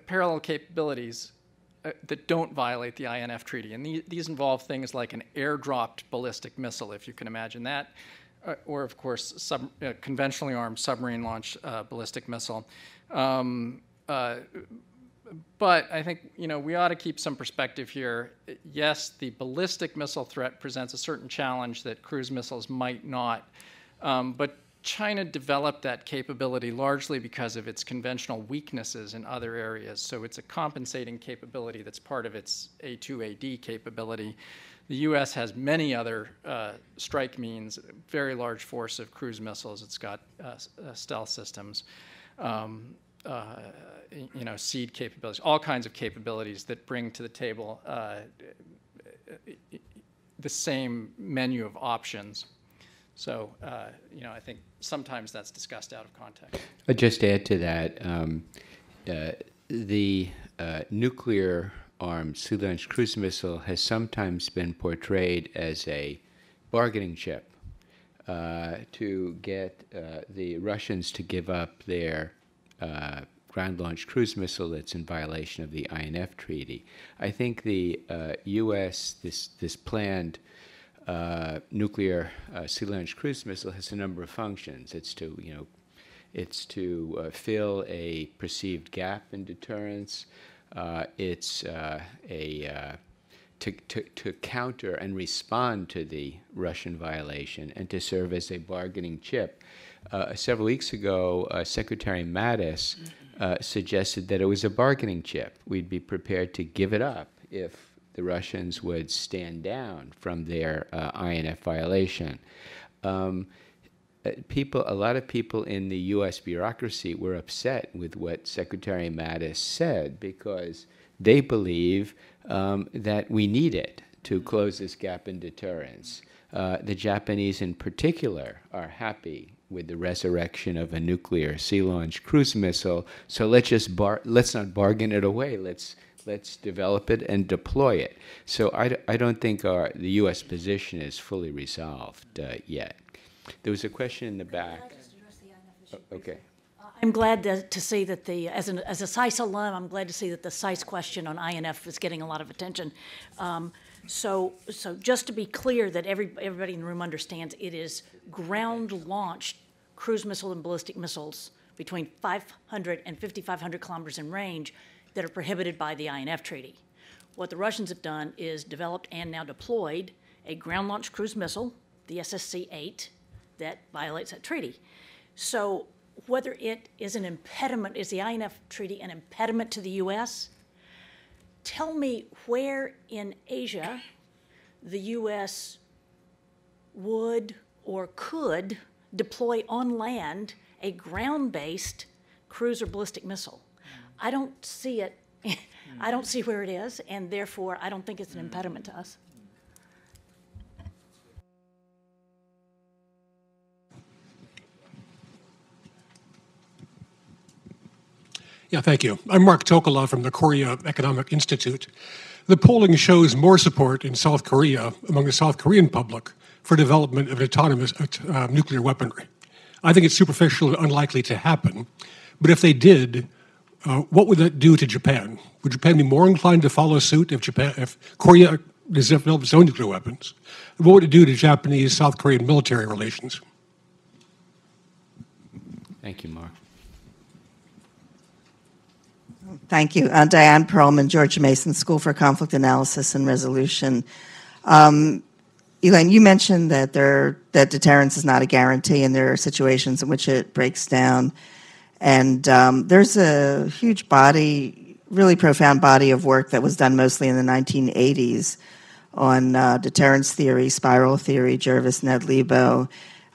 parallel capabilities that don't violate the INF Treaty. And these involve things like an airdropped ballistic missile, if you can imagine that, or, of course, conventionally armed submarine-launched ballistic missile. But I think, you know, we ought to keep some perspective here. Yes, the ballistic missile threat presents a certain challenge that cruise missiles might not. But China developed that capability largely because of its conventional weaknesses in other areas. So it's a compensating capability that's part of its A2AD capability. The U.S. has many other strike means, a very large force of cruise missiles. It's got stealth systems. You know, seed capabilities, all kinds of capabilities that bring to the table the same menu of options. So, you know, I think sometimes that's discussed out of context. I'll just add to that, the nuclear-armed sea-launched cruise missile has sometimes been portrayed as a bargaining chip to get the Russians to give up their ground-launched cruise missile that's in violation of the INF Treaty. I think the U.S., this planned nuclear sea-launched cruise missile has a number of functions. It's to, you know, it's to fill a perceived gap in deterrence. It's to counter and respond to the Russian violation and to serve as a bargaining chip. Several weeks ago, Secretary Mattis suggested that it was a bargaining chip. We'd be prepared to give it up if the Russians would stand down from their INF violation. A lot of people in the U.S. bureaucracy were upset with what Secretary Mattis said because they believe that we need it to close this gap in deterrence. The Japanese in particular are happy with the resurrection of a nuclear sea-launched cruise missile, so let's not bargain it away. Let's develop it and deploy it. So I don't think the U.S. position is fully resolved yet. There was a question in the back. Can I just address the INF issue? Okay. I'm glad to see that as a SICE alum, I'm glad to see that the SICE question on INF is getting a lot of attention. So just to be clear that everybody in the room understands, it is ground-launched cruise missile and ballistic missiles between 500 and 5,500 kilometers in range that are prohibited by the INF Treaty. What the Russians have done is developed and now deployed a ground-launched cruise missile, the SSC-8, that violates that treaty. So whether it is an impediment, is the INF Treaty an impediment to the U.S.? Tell me where in Asia the U.S. would or could deploy on land a ground-based cruise or ballistic missile. I don't see it. I don't see where it is, and therefore I don't think it's an impediment to us. Yeah, thank you. I'm Mark Tokola from the Korea Economic Institute. The polling shows more support in South Korea among the South Korean public for development of autonomous nuclear weaponry. I think it's superficial and unlikely to happen, but if they did, what would that do to Japan? Would Japan be more inclined to follow suit if Korea developed its own nuclear weapons? What would it do to Japanese-South Korean military relations? Thank you, Mark. Thank you. Diane Perlman, George Mason School for Conflict Analysis and Resolution. Elaine, you mentioned that deterrence is not a guarantee, and there are situations in which it breaks down. And there's a huge body, really profound body of work that was done mostly in the 1980s on deterrence theory, spiral theory, Jervis, Ned Lebo.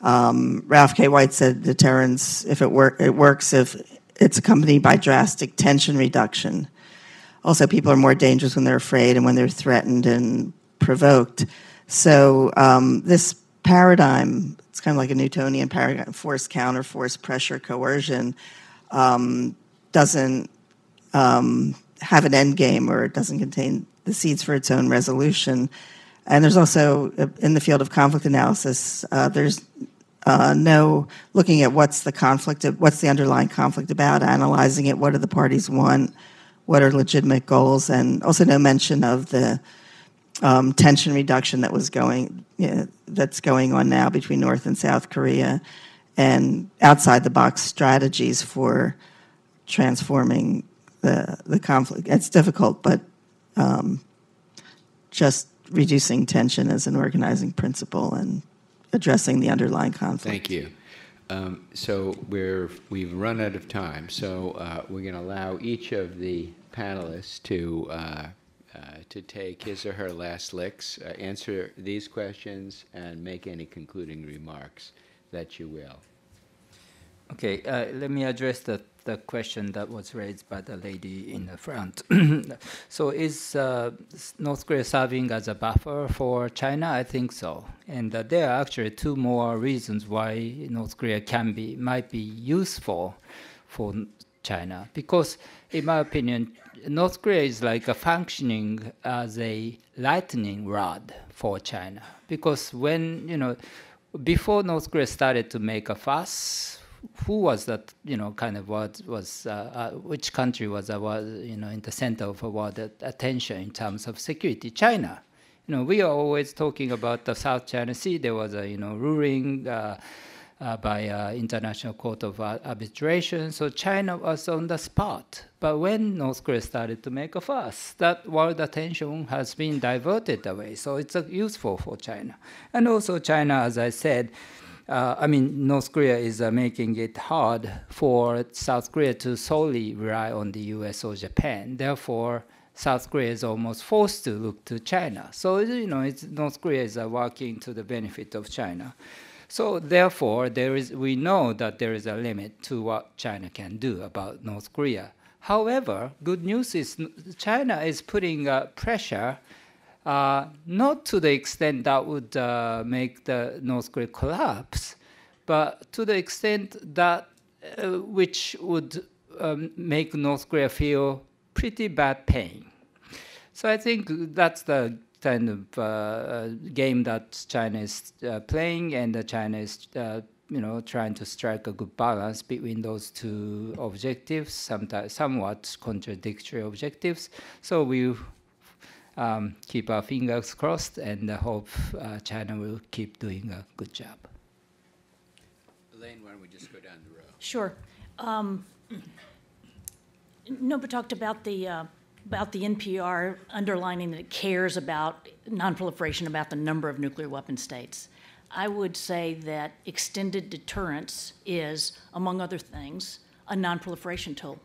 Ralph K. White said deterrence, if it works if it's accompanied by drastic tension reduction. Also, people are more dangerous when they're afraid and when they're threatened and provoked. So this paradigm, it's kind of like a Newtonian paradigm, force, counter, force, pressure, coercion, doesn't have an end game, or it doesn't contain the seeds for its own resolution. And there's also, in the field of conflict analysis, there's no looking at what's the underlying conflict about, analyzing it, what do the parties want, what are legitimate goals, and also no mention of the tension reduction that's going on now between North and South Korea, and outside the box strategies for transforming the conflict. It's difficult, but just reducing tension as an organizing principle and addressing the underlying conflict. Thank you. So we've run out of time, so we're going to allow each of the panelists to take his or her last licks, answer these questions, and make any concluding remarks that you will. Okay, let me address the question that was raised by the lady in the front. So is North Korea serving as a buffer for China? I think so. And there are actually two more reasons why North Korea might be useful for China. Because in my opinion, North Korea is like functioning as a lightning rod for China. Because when, before North Korea started to make a fuss, who was that, which country was in the center of world attention in terms of security? China. We are always talking about the South China Sea. There was a, ruling by International Court of Arbitration. So China was on the spot. But when North Korea started to make a fuss, that world attention has been diverted away. So it's useful for China. And also China, as I said, North Korea is making it hard for South Korea to solely rely on the U.S. or Japan. Therefore, South Korea is almost forced to look to China. So, North Korea is working to the benefit of China. So, therefore, we know that there is a limit to what China can do about North Korea. However, good news is China is putting pressure not to the extent that would make the North Korea collapse, but to the extent that which would make North Korea feel pretty bad pain. So I think that's the kind of game that China is playing, and China is trying to strike a good balance between those two objectives, somewhat contradictory objectives. So we keep our fingers crossed and hope China will keep doing a good job. Elaine, why don't we just go down the row? Sure. Noba talked about the NPR underlining that it cares about non-proliferation, about the number of nuclear weapon states. I would say that extended deterrence is, among other things, a non-proliferation tool.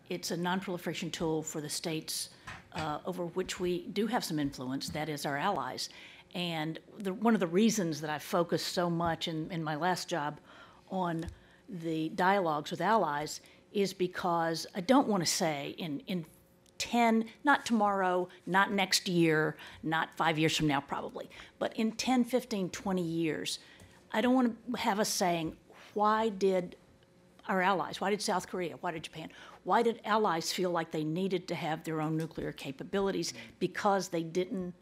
It's a non-proliferation tool for the states over which we do have some influence, that is our allies. And one of the reasons that I focused so much in my last job on the dialogues with allies is because I don't want to say in 10, not tomorrow, not next year, not 5 years from now probably, but in 10, 15, 20 years, I don't want to have us saying, why did our allies? Why did South Korea? Why did Japan? Why did allies feel like they needed to have their own nuclear capabilities? Because they didn't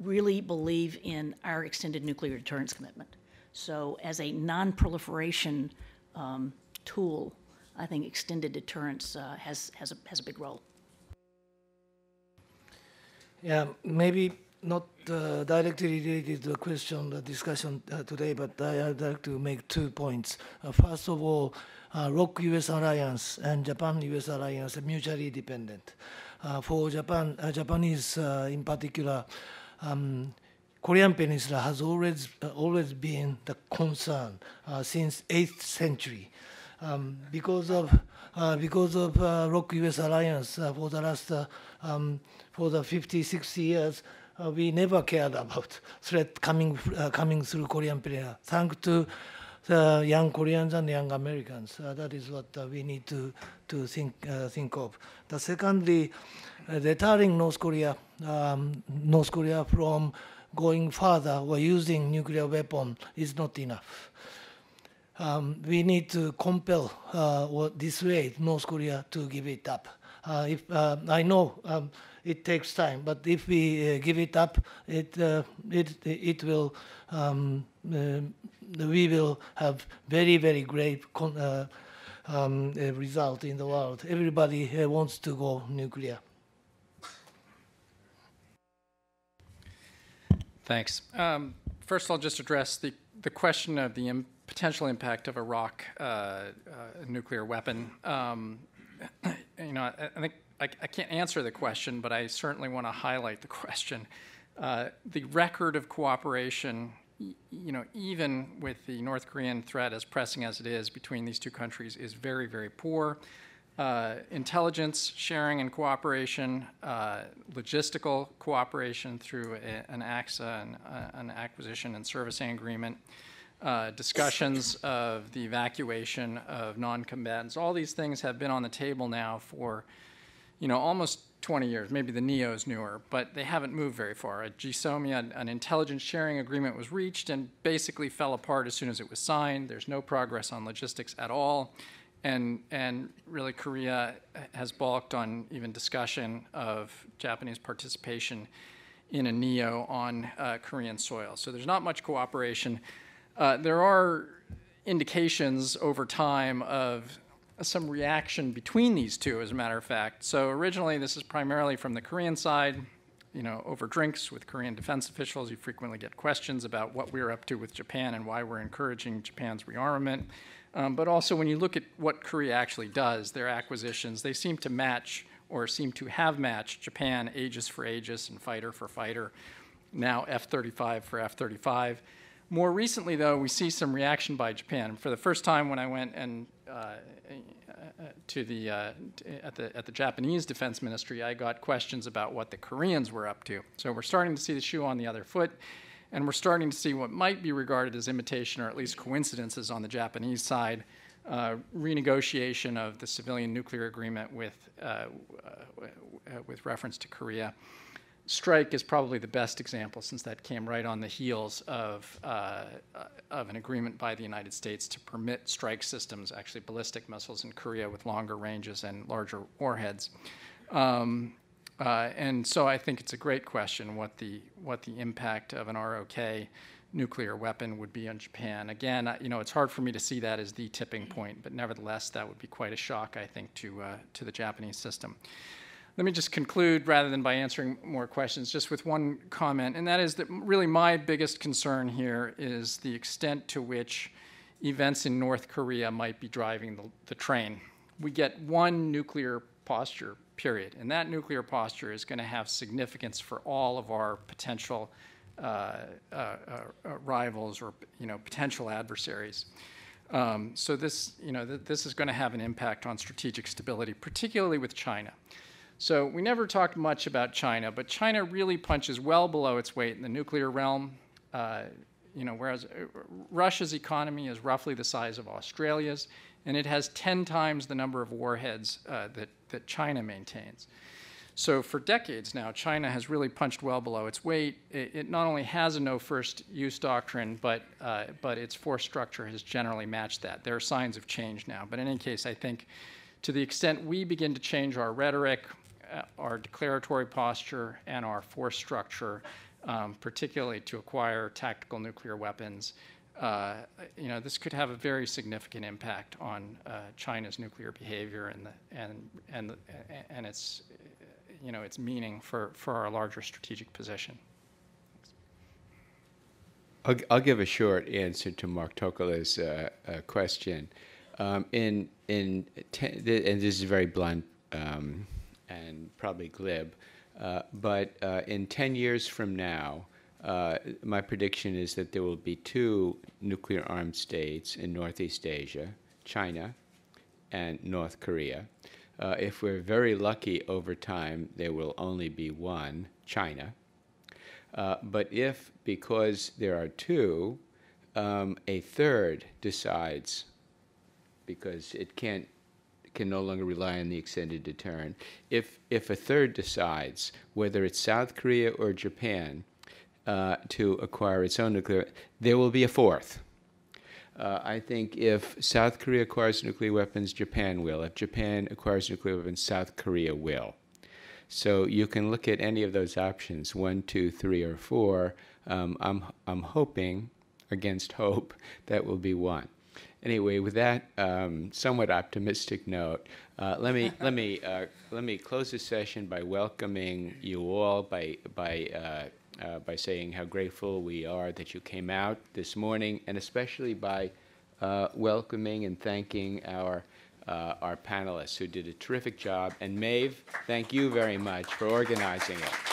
really believe in our extended nuclear deterrence commitment. So as a non-proliferation tool, I think extended deterrence has a big role. Yeah, maybe not directly related to the question, the discussion today, but I'd like to make 2 points. First of all, ROC-US alliance and Japan-US alliance are mutually dependent. For Japan, Japanese in particular, Korean Peninsula has always been the concern since 8th century. Because of ROC-US alliance for the last for the 50, 60 years, we never cared about threat coming through Korean Peninsula. Thanks to the young Koreans and young Americans, that is what we need to think of. The secondly, deterring North Korea from going further or using nuclear weapon is not enough. We need to compel or dissuade North Korea to give it up. I know it takes time, but if we give it up, it will we will have very, very great result in the world. Everybody wants to go nuclear. Thanks. First, I'll just address the question of the potential impact of a ROC nuclear weapon. You know, I think I can't answer the question, but I certainly want to highlight the question. The record of cooperation, you know, even with the North Korean threat as pressing as it is between these two countries, is very, very poor. Intelligence sharing and cooperation, logistical cooperation through an AXA, an acquisition and servicing agreement, discussions of the evacuation of non-combatants. All these things have been on the table now for, you know, almost 20 years. Maybe the NEO is newer, but they haven't moved very far. At GSOMIA, an intelligence sharing agreement was reached and basically fell apart as soon as it was signed. There's no progress on logistics at all. And really Korea has balked on even discussion of Japanese participation in a NEO on Korean soil. So there's not much cooperation. There are indications over time of some reaction between these two, as a matter of fact. So originally, this is primarily from the Korean side. You know, over drinks with Korean defense officials, you frequently get questions about what we're up to with Japan and why we're encouraging Japan's rearmament. But also, when you look at what Korea actually does, their acquisitions, they seem to match or seem to have matched Japan Aegis for Aegis and fighter for fighter, now F-35 for F-35. More recently, though, we see some reaction by Japan. For the first time, when I went and at the Japanese Defense Ministry, I got questions about what the Koreans were up to. So we're starting to see the shoe on the other foot, and we're starting to see what might be regarded as imitation or at least coincidences on the Japanese side, renegotiation of the civilian nuclear agreement with reference to Korea. Strike is probably the best example, since that came right on the heels of an agreement by the United States to permit strike systems, actually ballistic missiles in Korea with longer ranges and larger warheads. And so I think it's a great question what the impact of an ROK nuclear weapon would be on Japan. Again, you know, it's hard for me to see that as the tipping point, but nevertheless, that would be quite a shock, I think, to the Japanese system. Let me just conclude, rather than by answering more questions, just with one comment, and that is that really my biggest concern here is the extent to which events in North Korea might be driving the train. We get one nuclear posture, period, and that nuclear posture is going to have significance for all of our potential rivals or, you know, potential adversaries. So this, you know, this is going to have an impact on strategic stability, particularly with China. So we never talked much about China, but China really punches well below its weight in the nuclear realm. You know, whereas Russia's economy is roughly the size of Australia's, and it has 10 times the number of warheads that China maintains. So for decades now, China has really punched well below its weight. It not only has a no first use doctrine, but its force structure has generally matched that. There are signs of change now. But in any case, I think to the extent we begin to change our rhetoric, our declaratory posture, and our force structure, particularly to acquire tactical nuclear weapons, this could have a very significant impact on China's nuclear behavior and its its meaning for our larger strategic position. I'll give a short answer to Mark Tokola's question. And this is very blunt and probably glib, but in 10 years from now, my prediction is that there will be 2 nuclear-armed states in Northeast Asia, China and North Korea. If we're very lucky over time, there will only be 1, China. But if, because there are 2, a third decides, because it can no longer rely on the extended deterrent, if a third decides, whether it's South Korea or Japan, to acquire its own nuclear, there will be a fourth. I think if South Korea acquires nuclear weapons, Japan will. If Japan acquires nuclear weapons, South Korea will. So you can look at any of those options, 1, 2, 3, or 4. I'm hoping, against hope, that will be 1. Anyway, with that somewhat optimistic note, let me close this session by welcoming you all, by saying how grateful we are that you came out this morning, and especially by welcoming and thanking our panelists who did a terrific job. And Maeve, thank you very much for organizing it.